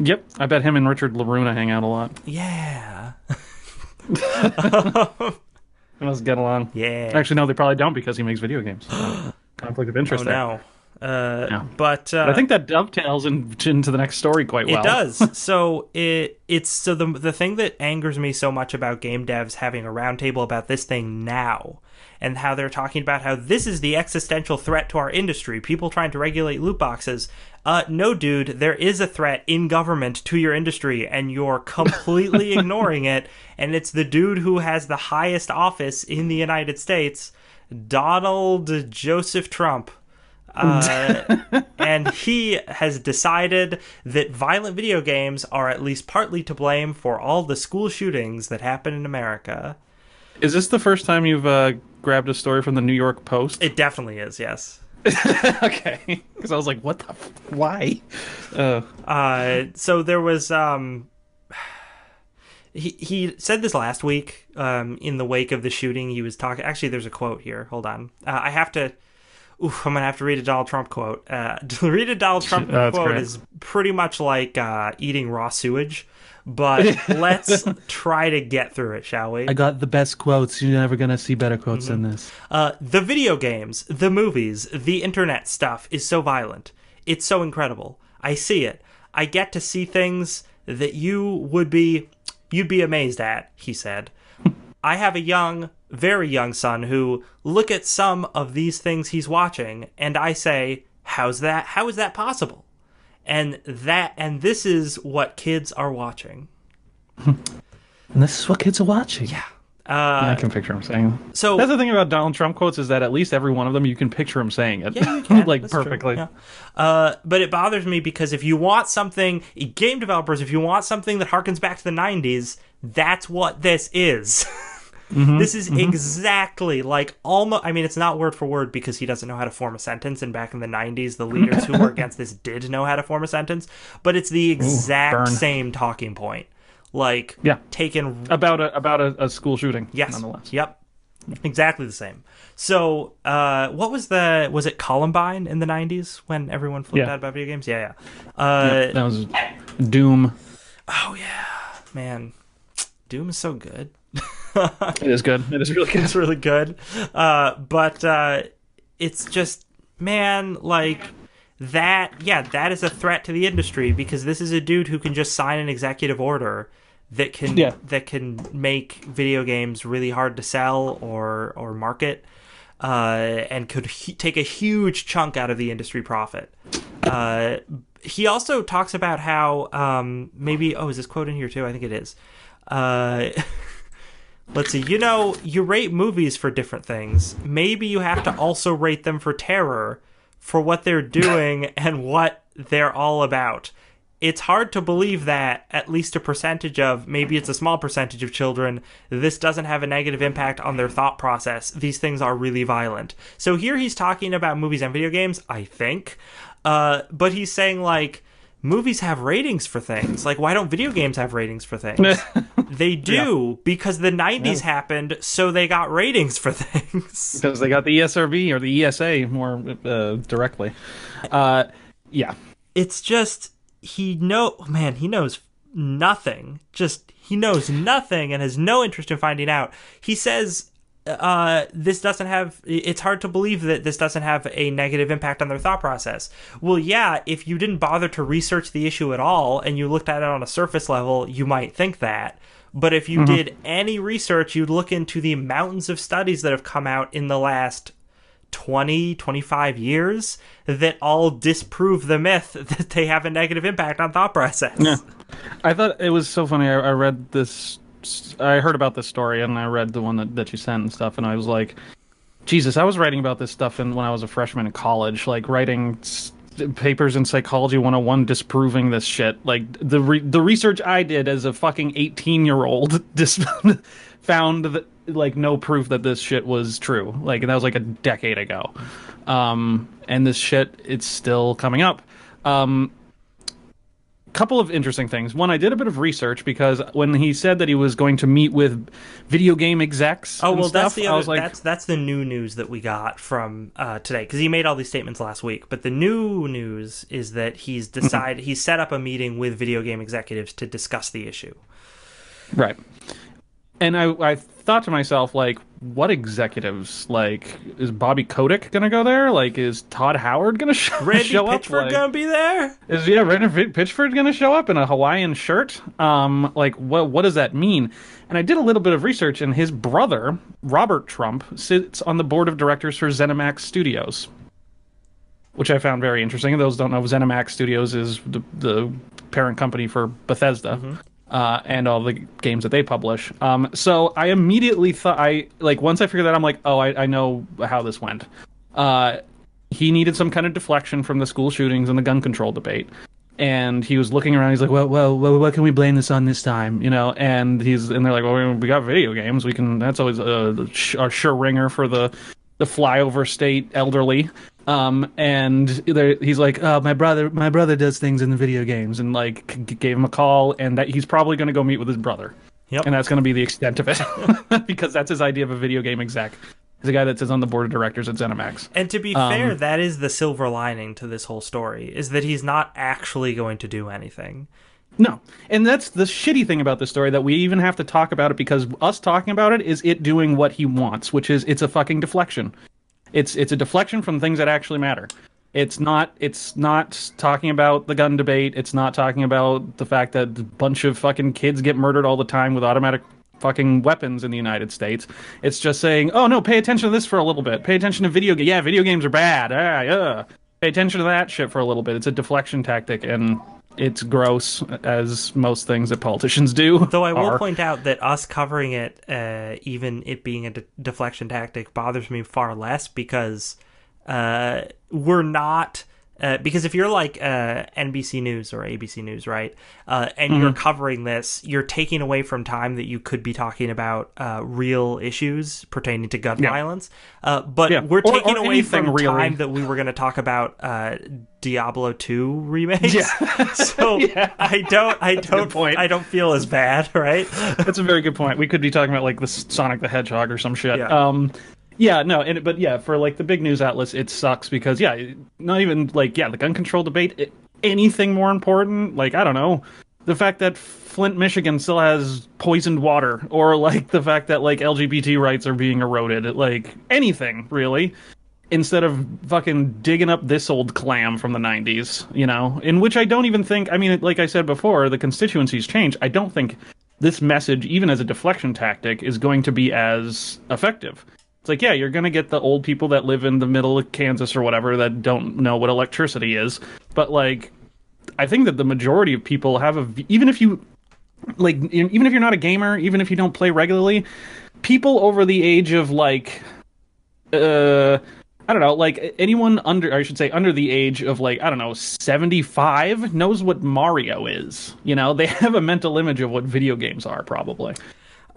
Yep, I bet him and Richard LaRuna hang out a lot. Yeah. They must get along. Yeah. Actually, no, they probably don't because he makes video games. So, conflict of interest there. No. But I think that dovetails into the next story quite well. It does. So the thing that angers me so much about game devs having a roundtable about this thing now, and how they're talking about how this is the existential threat to our industry, people trying to regulate loot boxes. No, dude, there is a threat in government to your industry, and you're completely ignoring it. And it's the dude who has the highest office in the United States, Donald Joseph Trump. And he has decided that violent video games are at least partly to blame for all the school shootings that happen in America. Is this the first time you've grabbed a story from the New York Post? It definitely is, yes. Okay. Because I was like, what the... Why? So there was... He said this last week in the wake of the shooting. He was talking... Actually, there's a quote here. Hold on. I have to... I'm going to have to read a Donald Trump quote. To read a Donald Trump quote great. Is pretty much like eating raw sewage. But let's try to get through it, shall we? I got the best quotes. You're never going to see better quotes than this. The video games, the movies, the internet stuff is so violent. It's so incredible. I see it. I get to see things that you'd be amazed at, he said. I have a very young son who look at some of these things he's watching, and I say, how is that possible? And this is what kids are watching. And this is what kids are watching. Yeah. I can picture him saying. So that's the thing about Donald Trump quotes is that at least every one of them you can picture him saying it. Yeah, you can. like That's perfectly. True. Yeah. But it bothers me because if you want something, game developers, if you want something that harkens back to the 90s, that's what this is. This is exactly like almost. I mean, it's not word for word because he doesn't know how to form a sentence. And back in the 90s, the leaders who were against this did know how to form a sentence. But it's the exact same talking point. Like, taken about a school shooting. Yes. Nonetheless. Yep. Exactly the same. So, what was it Columbine in the 90s when everyone flipped out about video games? Yeah. That was Doom. Oh yeah, man, Doom is so good. It is good. It is really good. It's really good. But it's just, man, like that. Yeah, that is a threat to the industry because this is a dude who can just sign an executive order that can make video games really hard to sell or market, and could take a huge chunk out of the industry profit. He also talks about how maybe is this quote in here too? I think it is. Let's see. You rate movies for different things. Maybe you have to also rate them for terror, for what they're doing and what they're all about. It's hard to believe that at least a percentage of, maybe it's a small percentage of children, this doesn't have a negative impact on their thought process. These things are really violent. So here he's talking about movies and video games, I think. But he's saying, like, movies have ratings for things. Like, why don't video games have ratings for things? They do, because the 90s happened, so they got ratings for things. Because they got the ESRB or the ESA more directly. It's just... he knows nothing. He knows nothing and has no interest in finding out. He says it's hard to believe that this doesn't have a negative impact on their thought process. Well, yeah, if you didn't bother to research the issue at all and you looked at it on a surface level, you might think that. But if you did any research, you'd look into the mountains of studies that have come out in the last 25 years that all disprove the myth that they have a negative impact on thought process. Yeah. I thought it was so funny. I read this, I heard about this story and I read the one that you sent and stuff, and I was like, Jesus, I was writing about this stuff when I was a freshman in college, like writing papers in Psychology 101 disproving this shit. Like the research I did as a fucking 18-year-old found that, like, no proof that this shit was true. Like, and that was like a decade ago. And this shit, it's still coming up. Couple of interesting things. One, I did a bit of research because when he said that he was going to meet with video game execs, that's the other. That's the new news that we got from today, because he made all these statements last week. But the new news is that he's decided he's set up a meeting with video game executives to discuss the issue. Right. And I thought to myself, like, what executives? Like, is Bobby Kotick going to go there? Like, is Todd Howard going to show up? Randy Pitchford going to be there? Is Randy Pitchford going to show up in a Hawaiian shirt? Like, what does that mean? And I did a little bit of research, and his brother, Robert Trump, sits on the board of directors for ZeniMax Studios, which I found very interesting. Those don't know, ZeniMax Studios is the parent company for Bethesda. And all the games that they publish. So I immediately thought, once I figured that, I'm like, I know how this went. He needed some kind of deflection from the school shootings and the gun control debate. And he was looking around, he's like, well, what can we blame this on this time? And they're like, well, we got video games. That's always a sure ringer for the flyover state elderly. And he's like, my brother does things in the video games, and like gave him a call, and that he's probably going to go meet with his brother. Yep. And that's going to be the extent of it, because that's his idea of a video game exec. He's a guy that sits on the board of directors at ZeniMax. And to be fair, that is the silver lining to this whole story, is that he's not actually going to do anything. No. And that's the shitty thing about this story, that we even have to talk about it, because us talking about it is it doing what he wants, which is it's a fucking deflection. It's a deflection from things that actually matter. It's not talking about the gun debate. It's not talking about the fact that a bunch of fucking kids get murdered all the time with automatic fucking weapons in the United States. It's just saying, oh no, pay attention to this for a little bit. Pay attention to video games. Yeah, video games are bad. Yeah. Pay attention to that shit for a little bit. It's a deflection tactic, and It's gross, as most things that politicians do Though I will are. point out that us covering it, even it being a deflection tactic, bothers me far less because we're not. Because if you're like NBC News or ABC News, right, and you're covering this, you're taking away from time that you could be talking about real issues pertaining to gun violence. But we're taking away from time that we were going to talk about Diablo 2 remakes. Yeah. So I don't feel as bad, right? That's a very good point. We could be talking about like the Sonic the Hedgehog or some shit. Yeah. Yeah, no, but yeah, for like the big news outlets, it sucks because not even like the gun control debate. Anything more important? Like I don't know, the fact that Flint, Michigan still has poisoned water, or like the fact that like LGBT rights are being eroded. Like anything really, instead of fucking digging up this old clam from the '90s, in which I don't even think. I mean, like I said before, the constituencies change. I don't think this message, even as a deflection tactic, is going to be as effective. It's like, you're going to get the old people that live in the middle of Kansas or whatever that don't know what electricity is. But, like, I think that the majority of people have even if you're not a gamer, even if you don't play regularly, people over the age of, like, I don't know, like, anyone under the age of, like, I don't know, 75 knows what Mario is. They have a mental image of what video games are, probably.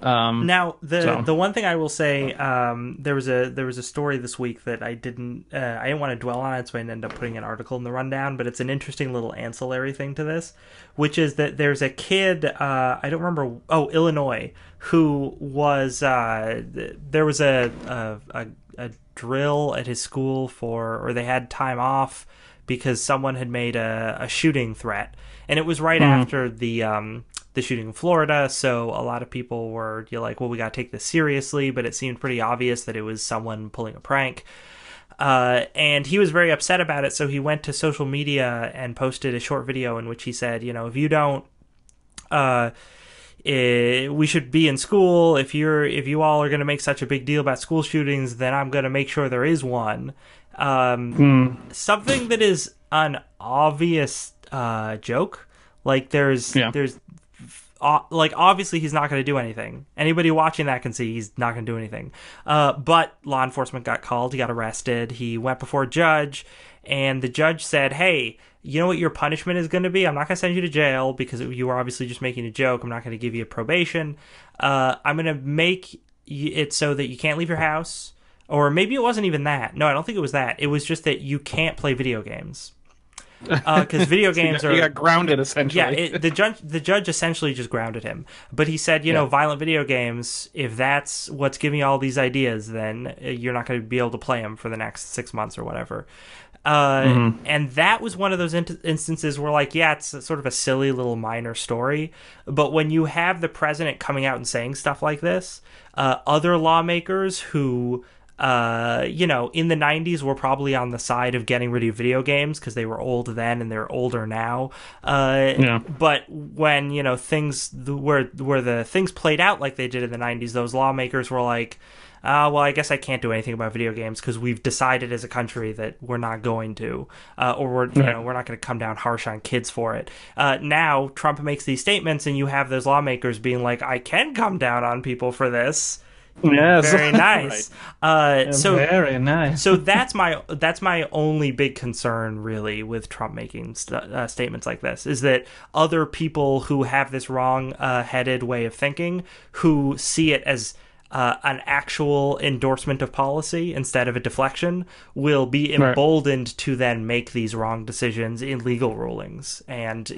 Now the one thing I will say, there was a story this week that I didn't want to dwell on it, so I ended up putting an article in the rundown. But it's an interesting little ancillary thing to this, which is that there's a kid, I don't remember, Illinois, who was there was a drill at his school or they had time off because someone had made a shooting threat, and it was right after the shooting in Florida, so a lot of people were like, well, we got to take this seriously, but it seemed pretty obvious that it was someone pulling a prank. And he was very upset about it, so he went to social media and posted a short video in which he said, if you don't, we should be in school. If you all are going to make such a big deal about school shootings, then I'm going to make sure there is one. Something that is an obvious joke. Like there's like obviously he's not going to do anything. Anybody watching that can see he's not going to do anything. But law enforcement got called. He got arrested. He went before a judge, and the judge said, "Hey, you know what your punishment is going to be? I'm not going to send you to jail because you were obviously just making a joke. I'm not going to give you a probation. I'm going to make it so that you can't leave your house." Or maybe it wasn't even that. No, I don't think it was that. It was just that you can't play video games. Because video games you got grounded, essentially. Yeah, the judge essentially just grounded him. But he said, violent video games, if that's what's giving you all these ideas, then you're not going to be able to play them for the next 6 months or whatever. And that was one of those instances where, like, it's sort of a silly little minor story. But when you have the president coming out and saying stuff like this, other lawmakers who... in the 90s were probably on the side of getting rid of video games because they were old then and they're older now. But when, things where the things played out like they did in the 90s, those lawmakers were like, well, I guess I can't do anything about video games because we've decided as a country that we're not going to, or we're not going to come down harsh on kids for it. Now Trump makes these statements and you have those lawmakers being like, I can come down on people for this. Yes. Very nice. Right. Very nice. So that's my only big concern, really, with Trump making statements like this, is that other people who have this wrong-headed way of thinking, who see it as an actual endorsement of policy instead of a deflection, will be emboldened to then make these wrong decisions in legal rulings. And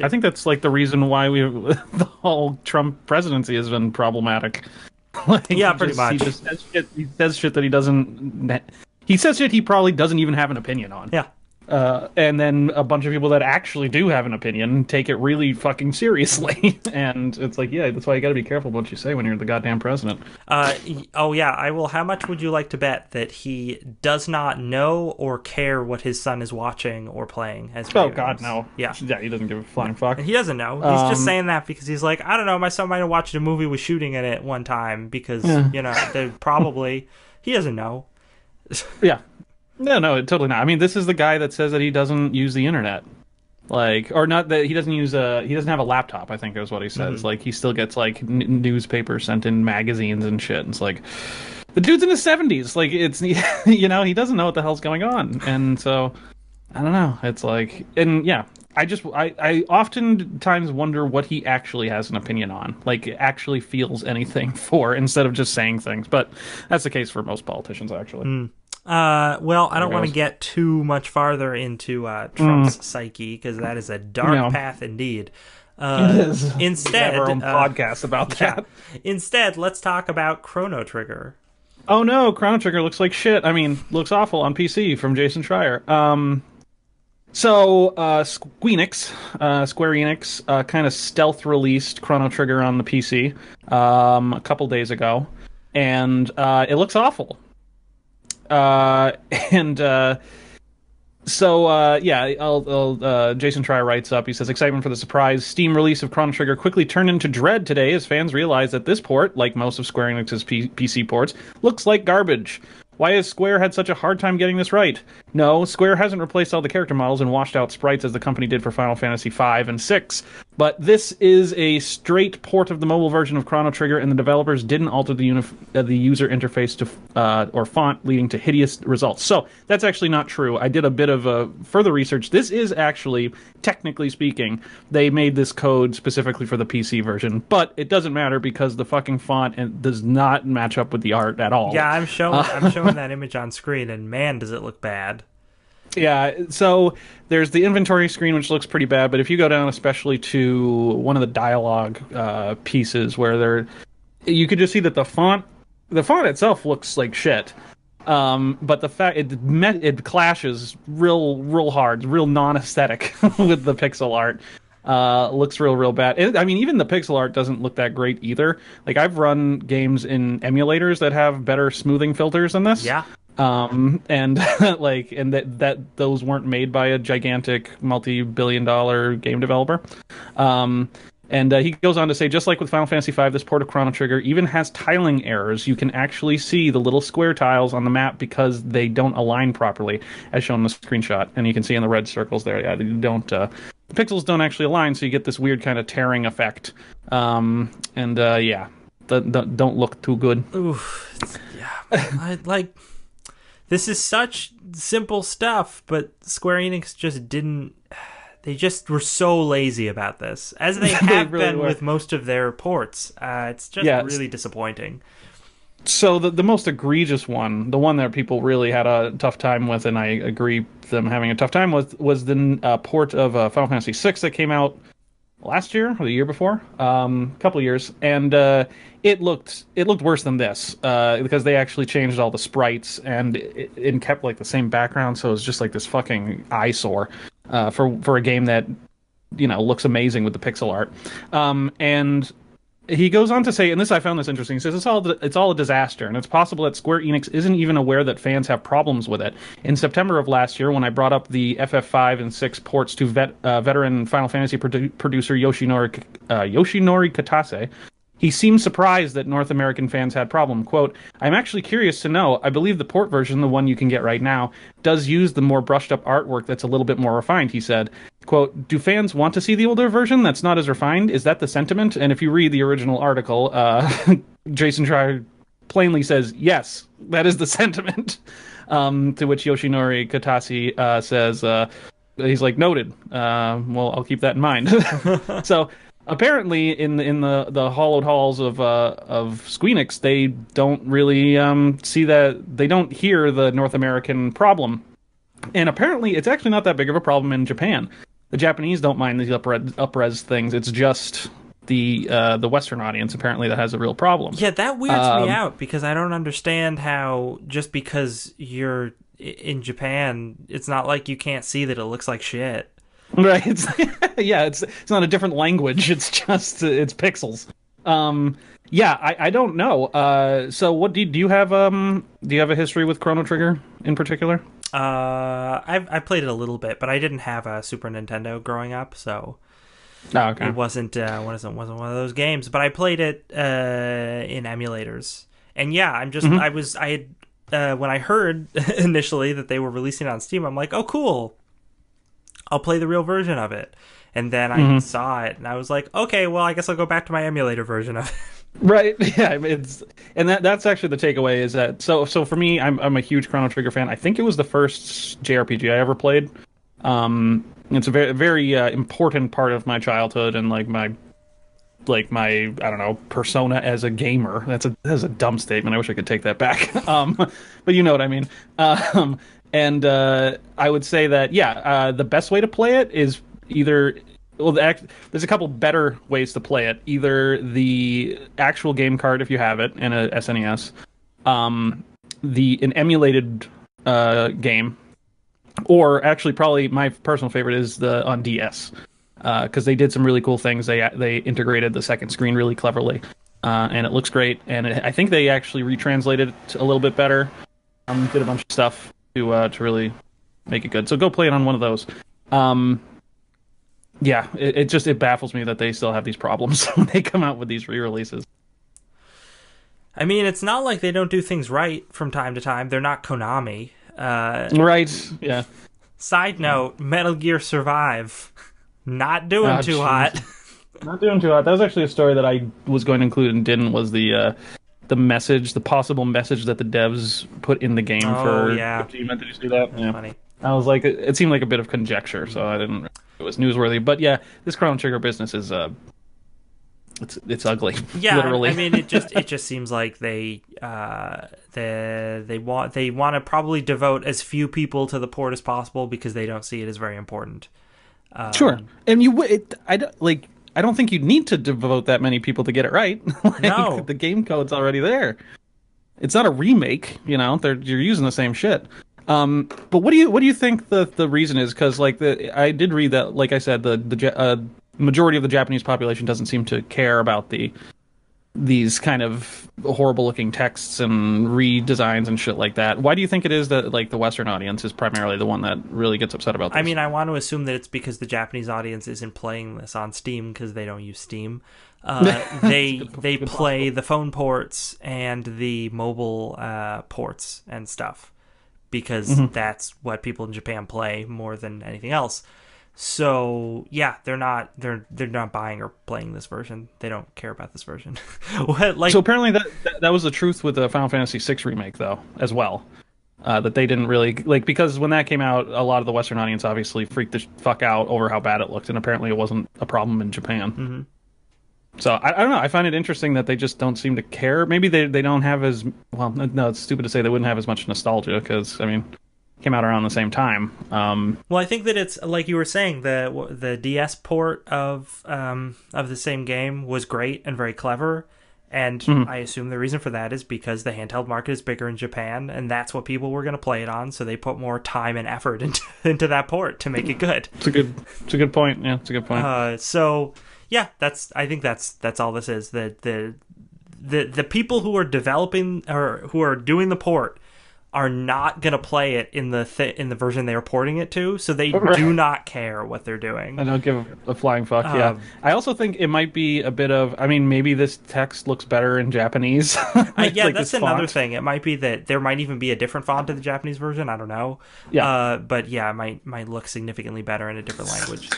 I think that's like the reason why the whole Trump presidency has been problematic. Pretty much. He says shit that he doesn't. He says shit he probably doesn't even have an opinion on. Yeah. And then a bunch of people that actually do have an opinion take it really fucking seriously. And it's like, that's why you got to be careful what you say when you're the goddamn president. I will. How much would you like to bet that he does not know or care what his son is watching or playing as video God, games? no. Yeah, he doesn't give a flying fuck. He doesn't know. He's just saying that because he's like, I don't know, my son might have watched a movie with shooting in it one time because, they're probably... He doesn't know. Yeah. No, totally not. I mean, this is the guy that says that he doesn't use the internet. Like, or not that he doesn't use he doesn't have a laptop, I think is what he says. Mm-hmm. Like, he still gets like newspapers sent in, magazines and shit. And it's like, the dude's in his 70s. Like, it's, you know, he doesn't know what the hell's going on. And so, I don't know. It's like, and yeah, I oftentimes wonder what he actually has an opinion on, like actually feels anything for, instead of just saying things. But that's the case for most politicians, actually. Mm. Well, I don't want to get too much farther into Trump's psyche, because that is a dark path indeed. It is. Instead, we have our own podcast about that. Instead, let's talk about Chrono Trigger. Oh no, Chrono Trigger looks like shit. I mean, looks awful on PC from Jason Schreier. Square Enix, kind of stealth released Chrono Trigger on the PC a couple days ago, and it looks awful. And Jason Schreier writes up. He says, excitement for the surprise Steam release of Chrono Trigger quickly turned into dread today as fans realize that this port, like most of Square Enix's PC ports, looks like garbage. Why has Square had such a hard time getting this right? No, Square hasn't replaced all the character models and washed out sprites as the company did for Final Fantasy V and VI, but this is a straight port of the mobile version of Chrono Trigger, and the developers didn't alter the user interface to or font, leading to hideous results. So that's actually not true. I did a bit of further research. This is actually, technically speaking, they made this code specifically for the PC version, but it doesn't matter because the fucking font does not match up with the art at all. Yeah, I'm showing that image on screen, and man, does it look bad. Yeah, so there's the inventory screen, which looks pretty bad, but if you go down especially to one of the dialogue pieces where you could just see that the font itself looks like shit. But the fact it clashes real hard, real non-aesthetic with the pixel art. Looks real bad. I mean, even the pixel art doesn't look that great either. Like, I've run games in emulators that have better smoothing filters than this. Yeah. And that those weren't made by a gigantic multi-billion-dollar game developer. And he goes on to say, just like with Final Fantasy V, this port of Chrono Trigger even has tiling errors. You can actually see the little square tiles on the map because they don't align properly, as shown in the screenshot. And you can see in the red circles there, yeah, they don't. The pixels don't actually align, so you get this weird kind of tearing effect. Don't look too good. Oof. Yeah. This is such simple stuff, but Square Enix just didn't. They just were so lazy about this, as they have really been were. with most of their ports. It's just really disappointing. So the most egregious one, the one that people really had a tough time with, and I agree with them having a tough time with, was the port of Final Fantasy VI that came out last year or the year before, couple of years, and it looked worse than this because they actually changed all the sprites and it kept like the same background, so it was just like this fucking eyesore for a game that, you know, looks amazing with the pixel art. And he goes on to say, and I found this interesting. He says it's all a disaster, and it's possible that Square Enix isn't even aware that fans have problems with it. In September of last year, when I brought up the FF5 and 6 ports to veteran Final Fantasy producer Yoshinori Katase, he seemed surprised that North American fans had problem. Quote, I'm actually curious to know. I believe the port version, the one you can get right now, does use the more brushed up artwork that's a little bit more refined, he said. Quote, do fans want to see the older version that's not as refined? Is that the sentiment? And if you read the original article, Jason Schreier plainly says, yes, that is the sentiment. To which Yoshinori Katase says, he's like, noted. Well, I'll keep that in mind. So apparently, in the hollowed halls of Squeenix, they don't really see that. They don't hear the North American problem, and apparently, it's actually not that big of a problem in Japan. The Japanese don't mind these up-res things. It's just the Western audience apparently that has a real problem. Yeah, that weirds me out because I don't understand how just because you're in Japan, it's not like you can't see that it looks like shit. Right. It's not a different language. It's just it's pixels. I don't know. So what do you have a history with Chrono Trigger in particular? I played it a little bit, but I didn't have a Super Nintendo growing up, so it wasn't one of those games. But I played it in emulators, and yeah, I'm just when I heard initially that they were releasing it on Steam, I'm like, oh cool. I'll play the real version of it. And then I saw it, and I was like, okay, well, I guess I'll go back to my emulator version of it. Right. Yeah. That's actually the takeaway is that so for me, I'm a huge Chrono Trigger fan. I think it was the first JRPG I ever played. It's a very very important part of my childhood and my I don't know persona as a gamer. That's a dumb statement. I wish I could take that back. But you know what I mean. And I would say that the best way to play it is either. Well, there's a couple better ways to play it. Either the actual game card, if you have it, in a SNES, an emulated game, or actually probably my personal favorite is the on DS, because they did some really cool things. They integrated the second screen really cleverly, and it looks great. And I think they actually retranslated it a little bit better. Did a bunch of stuff to really make it good. So go play it on one of those. Yeah, it baffles me that they still have these problems when they come out with these re-releases. I mean, it's not like they don't do things right from time to time. They're not Konami. Right, yeah. Side note, Metal Gear Survive. Not doing too hot. Not doing too hot. That was actually a story that I was going to include and didn't, was the message, the possible message that the devs put in the game for Kojima. Did you see that? That's funny. I was like, it seemed like a bit of conjecture, so I didn't. It was newsworthy, but yeah, this Chrono Trigger business is it's ugly. Yeah, literally. I mean, it just seems like they want to probably devote as few people to the port as possible because they don't see it as very important. Sure, and I don't think you need to devote that many people to get it right. No, the game code's already there. It's not a remake, you're using the same shit. But what do you think the reason is? Because I did read that, like I said, the majority of the Japanese population doesn't seem to care about these kind of horrible looking texts and redesigns and shit like that. Why do you think it is that the Western audience is primarily the one that really gets upset about this? I mean, I want to assume that it's because the Japanese audience isn't playing this on Steam because they don't use Steam. They play the phone ports and the mobile ports and stuff, because that's what people in Japan play more than anything else. So yeah, they're not buying or playing this version. They don't care about this version. So apparently that was the truth with the Final Fantasy VI remake though, as well. That they didn't really because when that came out, a lot of the Western audience obviously freaked the fuck out over how bad it looked, and apparently it wasn't a problem in Japan. Mm-hmm. So I don't know. I find it interesting that they just don't seem to care. Maybe they don't have as well. No, it's stupid to say they wouldn't have as much nostalgia because I mean, it came out around the same time. Well, I think that it's like you were saying, the DS port of the same game was great and very clever, and I assume the reason for that is because the handheld market is bigger in Japan, and that's what people were going to play it on. So they put more time and effort into that port to make it good. It's a good point. Yeah, it's a good point. So. Yeah, I think that's all this is. The people who are developing or who are doing the port are not going to play it in the version they are porting it to, so they do not care what they're doing. I don't give a flying fuck. Yeah, I also think it might be a bit of. I mean, maybe this text looks better in Japanese. Yeah, that's another thing. It might be that there might even be a different font in the Japanese version. I don't know. Yeah, but yeah, it might look significantly better in a different language.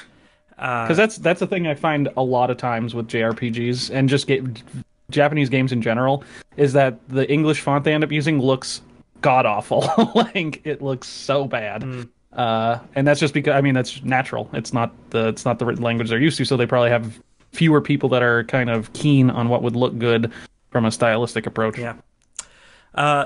Because that's the thing I find a lot of times with JRPGs and just Japanese games in general, is that the English font they end up using looks god awful. It looks so bad. And that's just because that's natural. It's not the written language they're used to, so they probably have fewer people that are kind of keen on what would look good from a stylistic approach. Yeah.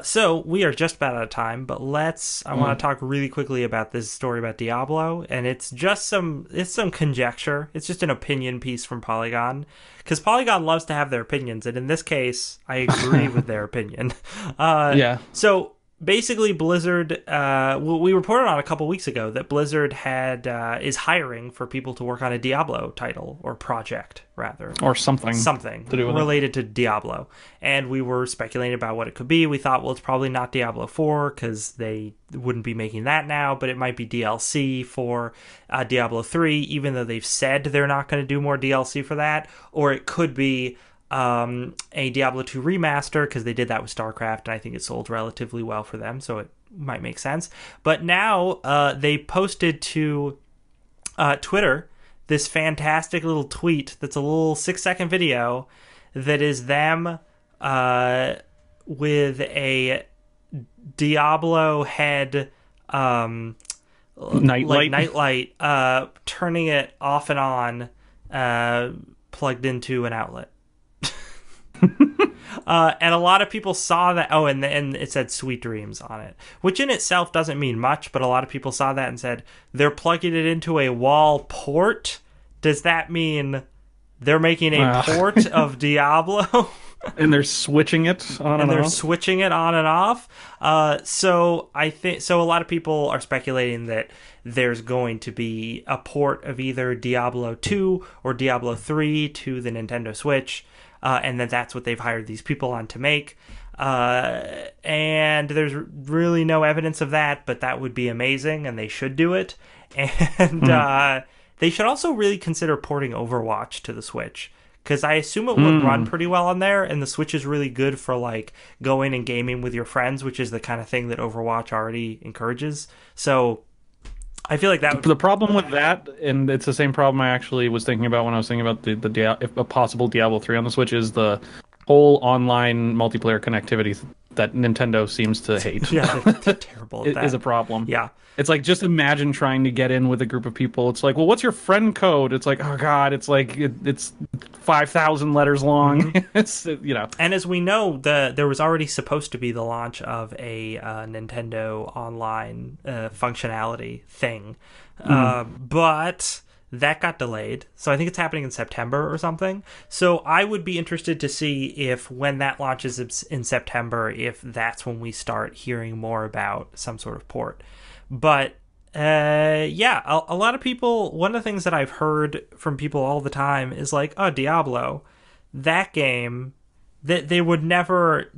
So we are just about out of time, but I want to talk really quickly about this story about Diablo, and it's some conjecture. It's just an opinion piece from Polygon, because Polygon loves to have their opinions, and in this case, I agree with their opinion. Yeah. So basically, Blizzard, we reported on a couple weeks ago that Blizzard is hiring for people to work on a Diablo title, or project, rather. Or something to do with related to Diablo. And we were speculating about what it could be. We thought, well, it's probably not Diablo 4, because they wouldn't be making that now, but it might be DLC for Diablo 3, even though they've said they're not going to do more DLC for that. Or it could be a Diablo 2 remaster, because they did that with StarCraft, and I think it sold relatively well for them, so it might make sense. But now they posted to Twitter this fantastic little tweet that's a little 6-second video that is them with a Diablo head nightlight turning it off and on plugged into an outlet. And a lot of people saw that. Oh, and it said "Sweet Dreams" on it, which in itself doesn't mean much. But a lot of people saw that and said they're plugging it into a wall port. Does that mean they're making a port of Diablo? And they're switching it on and off. Switching it on and off. So I think a lot of people are speculating that there's going to be a port of either Diablo 2 or Diablo 3 to the Nintendo Switch. And that's what they've hired these people on to make. And there's really no evidence of that, but that would be amazing, and they should do it. And they should also really consider porting Overwatch to the Switch, because I assume it would run pretty well on there, and the Switch is really good for like going and gaming with your friends, which is the kind of thing that Overwatch already encourages. So I feel like that would... The problem with that, and it's the same problem I actually was thinking about when I was thinking about if a possible Diablo 3 on the Switch, is the whole online multiplayer connectivity that Nintendo seems to hate. Yeah, they're terrible at that. It is a problem. Yeah. It's like, just imagine trying to get in with a group of people. It's like, well, what's your friend code? It's like, oh god, it's like it's 5,000 letters long. It's, you know. And as we know, there was already supposed to be the launch of a Nintendo Online functionality thing, but that got delayed. So I think it's happening in September or something. So I would be interested to see if, when that launches in September, if that's when we start hearing more about some sort of port. But yeah, a lot of people, one of the things that I've heard from people all the time is like, oh, Diablo, that game, that would never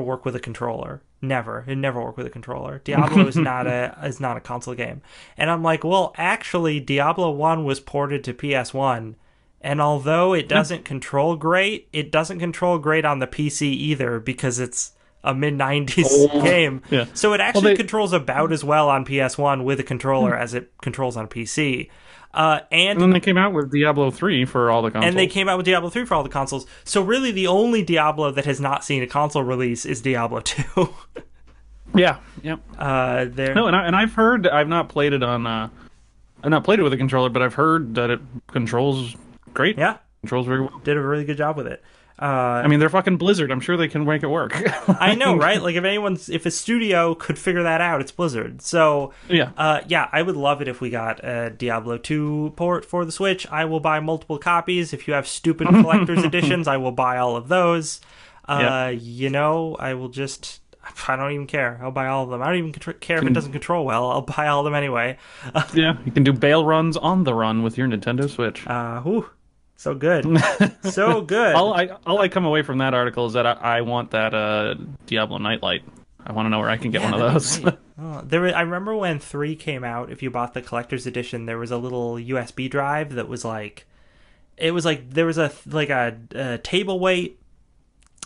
work with a controller. It'd never work with a controller. Diablo is not a console game. And I'm like, well, actually, Diablo 1 was ported to PS1, and although it doesn't control great, it doesn't control great on the PC either, because it's a mid-90s game. Yeah. So it actually controls about as well on PS1 with a controller as it controls on PC. And then they came out with Diablo 3 for all the consoles. So really the only Diablo that has not seen a console release is Diablo 2. Yeah. Yep. No, and I've heard, I've not played it with a controller, but I've heard that it controls great. Yeah. Controls very well. Did a really good job with it. I mean, they're fucking Blizzard. I'm sure they can make it work. I know, right? Like, if a studio could figure that out, it's Blizzard. So, yeah, I would love it if we got a Diablo 2 port for the Switch. I will buy multiple copies. If you have stupid collector's editions, I will buy all of those. You know, I don't even care. I'll buy all of them. I don't even care if it doesn't control well. I'll buy all of them anyway. Yeah, you can do bail runs on the run with your Nintendo Switch. So good. So good. All I come away from that article is that I want that Diablo Nightlight. I want to know where I can get one of those. Right. I remember when 3 came out, if you bought the collector's edition, there was a little USB drive that was like, there was a table weight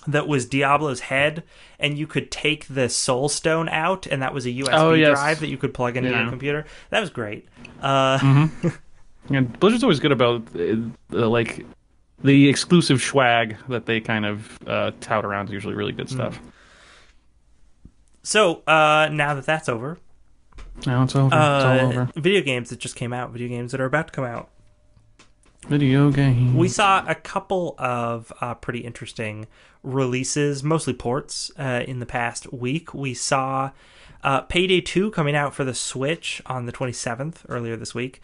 that was Diablo's head, and you could take the Soul Stone out, and that was a USB drive that you could plug into your computer. That was great. And Blizzard's always good about like the exclusive swag that they kind of tout around. Is usually really good stuff. So now that's over. Now it's over. It's all over. Video games that just came out. Video games that are about to come out. Video games. We saw a couple of pretty interesting releases, mostly ports, in the past week. We saw Payday 2 coming out for the Switch on the 27th, earlier this week.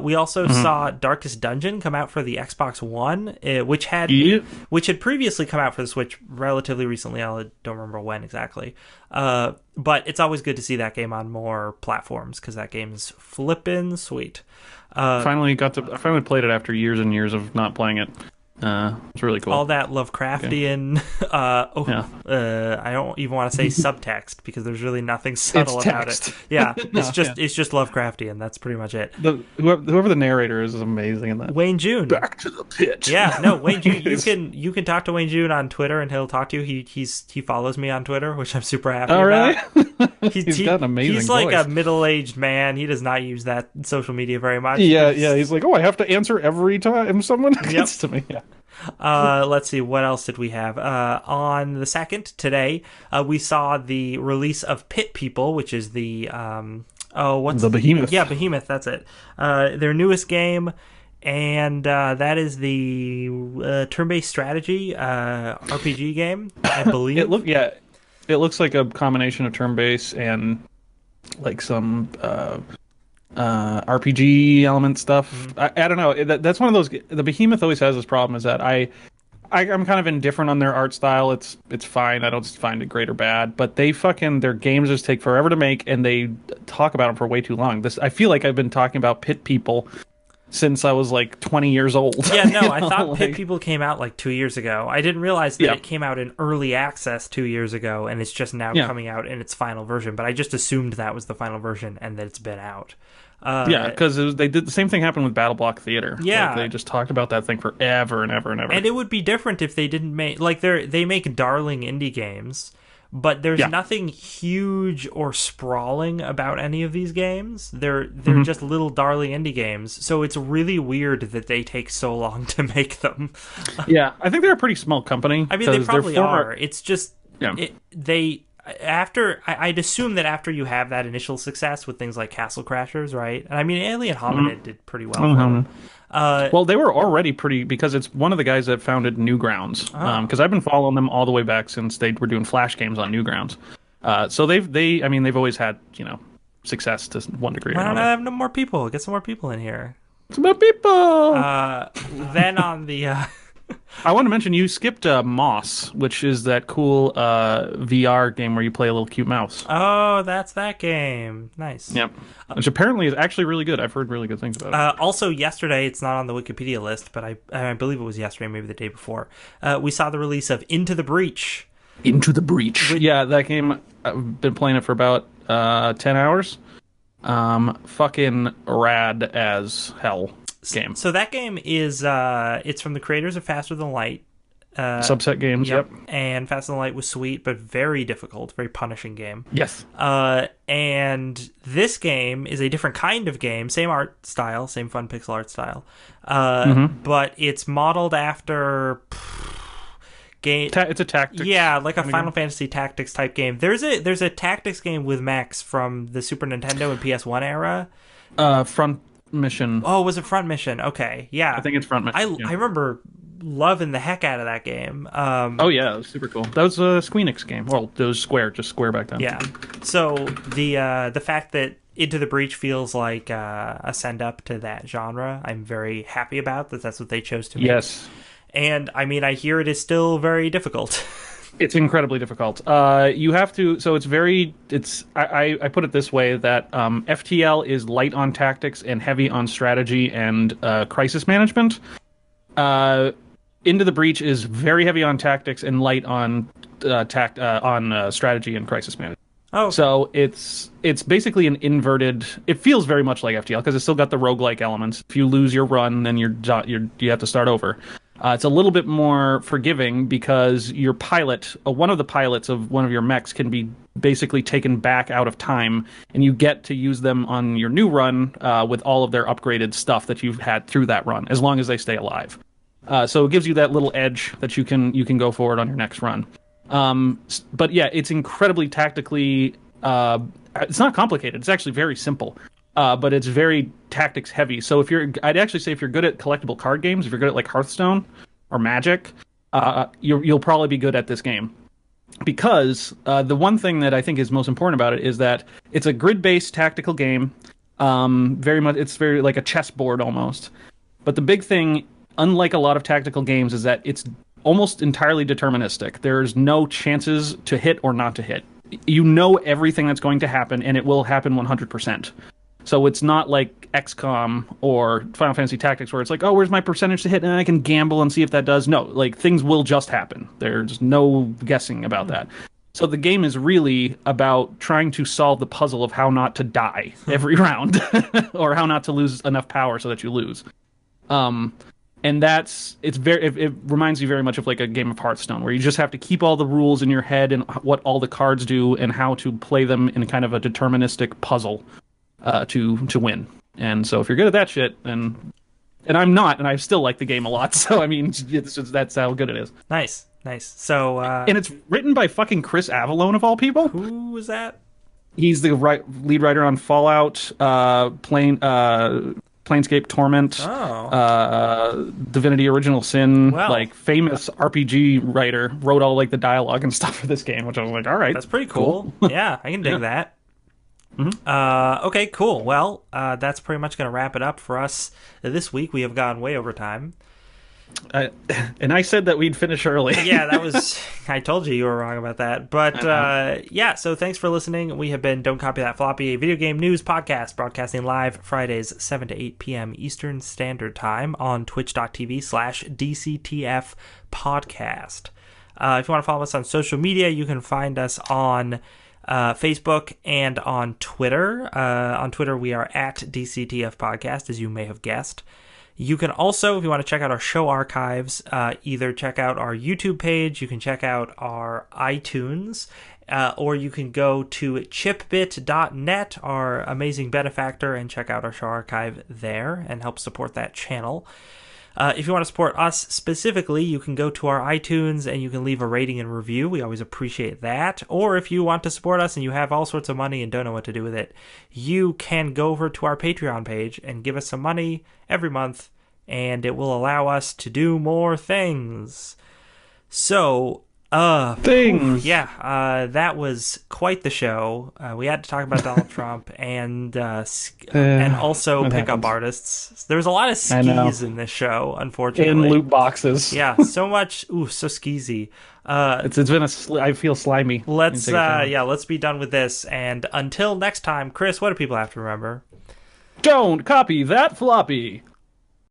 We also saw Darkest Dungeon come out for the Xbox One, which had previously come out for the Switch relatively recently. I don't remember when exactly. But it's always good to see that game on more platforms, because that game's flippin' sweet. I finally played it after years and years of not playing it. It's really cool. All that Lovecraftian, I don't even want to say subtext because there's really nothing subtle about it. Yeah, it's just Lovecraftian. That's pretty much it. Whoever the narrator is amazing in that. Wayne June. Back to the pit. Yeah, no, Wayne June. You can talk to Wayne June on Twitter and he'll talk to you. He follows me on Twitter, which I'm super happy about. Really? He's got an amazing He's like voice. a middle-aged man. He does not use that social media very much. Yeah. He's like, I have to answer every time someone gets to me. Yeah. Let's see, what else did we have? On the 2nd, today, we saw the release of Pit People, which is the the Behemoth. Yeah, Behemoth, that's it. Their newest game, and that is the turn-based strategy RPG game, I believe. It looks like a combination of turn-based and like some RPG element stuff. Mm-hmm. I don't know. That's one of those. The Behemoth always has this problem is that I'm kind of indifferent on their art style. It's fine. I don't find it great or bad. But their games just take forever to make, and they talk about them for way too long. I feel like I've been talking about Pit People since I was like 20 years old. Yeah, no, I thought Pit People came out like 2 years ago. I didn't realize that it came out in early access 2 years ago, and it's just now coming out in its final version. But I just assumed that was the final version and that it's been out. Because they did the same thing happened with Battle Block Theater. Yeah, like, they just talked about that thing forever and ever and ever. And it would be different if they didn't make they make darling indie games. But there's nothing huge or sprawling about any of these games. They're just little darling indie games. So it's really weird that they take so long to make them. Yeah, I think they're a pretty small company. I mean, they probably are. It's just I'd assume that after you have that initial success with things like Castle Crashers, right? And I mean, Alien Hominid did pretty well for them. Well, they were already pretty, because it's one of the guys that founded Newgrounds. Because I've been following them all the way back since they were doing Flash games on Newgrounds. So they've always had success to one degree. Why don't I have no more people? Get some more people in here. Some more people. Then on the. I want to mention you skipped Moss, which is that cool VR game where you play a little cute mouse. Oh, that's that game. Nice. Yep. Which apparently is actually really good. I've heard really good things about it. Also, yesterday, it's not on the Wikipedia list, but I believe it was yesterday, maybe the day before, we saw the release of Into the Breach. Into the Breach. Yeah, that game, I've been playing it for about 10 hours. Fucking rad as hell. Game. So that game is it's from the creators of Faster Than Light. Subset games, yep. And Faster Than Light was sweet, but very difficult, very punishing game. Yes. And this game is a different kind of game, same art style, same fun pixel art style, but it's modeled after game. It's a tactics. Yeah, like a Final Fantasy Tactics type game. There's a tactics game with mechs from the Super Nintendo and PS1 era. Front Mission. Oh, was it Front Mission? Okay, yeah. I think it's Front Mission. I remember loving the heck out of that game. Oh yeah, it was super cool. That was a Squeenix game. Well, it was Square back then. Yeah. So the fact that Into the Breach feels like a send up to that genre, I'm very happy about that. That's what they chose to make. Yes. And I mean, I hear it is still very difficult. It's incredibly difficult. You have to. So I put it this way that FTL is light on tactics and heavy on strategy and crisis management. Into the Breach is very heavy on tactics and light on strategy and crisis management. Oh, so it's basically an inverted. It feels very much like FTL because it's still got the roguelike elements. If you lose your run, then you have to start over. It's a little bit more forgiving because your pilot, one of the pilots of one of your mechs, can be basically taken back out of time, and you get to use them on your new run with all of their upgraded stuff that you've had through that run, as long as they stay alive. So it gives you that little edge that you can go forward on your next run. But yeah, it's incredibly tactically. It's not complicated. It's actually very simple. But it's very tactics heavy. So I'd actually say if you're good at collectible card games, if you're good at like Hearthstone or Magic, you'll probably be good at this game. Because the one thing that I think is most important about it is that it's a grid-based tactical game. It's very like a chessboard almost. But the big thing, unlike a lot of tactical games, is that it's almost entirely deterministic. There's no chances to hit or not to hit. You know everything that's going to happen, and it will happen 100%. So it's not like XCOM or Final Fantasy Tactics where it's like, oh, where's my percentage to hit, and I can gamble and see if that does. No, like things will just happen. There's no guessing about that. So the game is really about trying to solve the puzzle of how not to die every round, or how not to lose enough power so that you lose. And it reminds me very much of like a game of Hearthstone, where you just have to keep all the rules in your head and what all the cards do and how to play them in kind of a deterministic puzzle to win. And so if you're good at that shit, and I'm not, and I still like the game a lot. So I mean, that's how good it is. Nice. So and it's written by fucking Chris Avellone of all people. Who was that? He's the lead writer on Fallout, Planescape Torment, Divinity Original Sin, like famous RPG writer, wrote all like the dialogue and stuff for this game, which I was like, all right, that's pretty cool. Yeah, I can dig that. Mm-hmm. Okay, cool. Well, that's pretty much going to wrap it up for us this week. We have gone way over time. And I said that we'd finish early. Yeah, that was... I told you were wrong about that. But, yeah, so thanks for listening. We have been Don't Copy That Floppy, a video game news podcast broadcasting live Fridays, 7 to 8 p.m. Eastern Standard Time on twitch.tv/DCTF podcast. If you want to follow us on social media, you can find us on Facebook and on Twitter. On Twitter, we are at DCTF podcast, as you may have guessed. You can also, if you want to check out our show archives, either check out our YouTube page, you can check out our iTunes, or you can go to chipbit.net, our amazing benefactor, and check out our show archive there and help support that channel. If you want to support us specifically, you can go to our iTunes and you can leave a rating and review. We always appreciate that. Or if you want to support us and you have all sorts of money and don't know what to do with it, you can go over to our Patreon page and give us some money every month, and it will allow us to do more things. So, things. Yeah, that was quite the show. We had to talk about Donald Trump and also pickup artists. There was a lot of Skeez in this show, unfortunately. In loot boxes. Yeah, so much. Ooh, so skeezy. It's been I feel slimy. Let's be done with this. And until next time, Chris, what do people have to remember? Don't copy that floppy.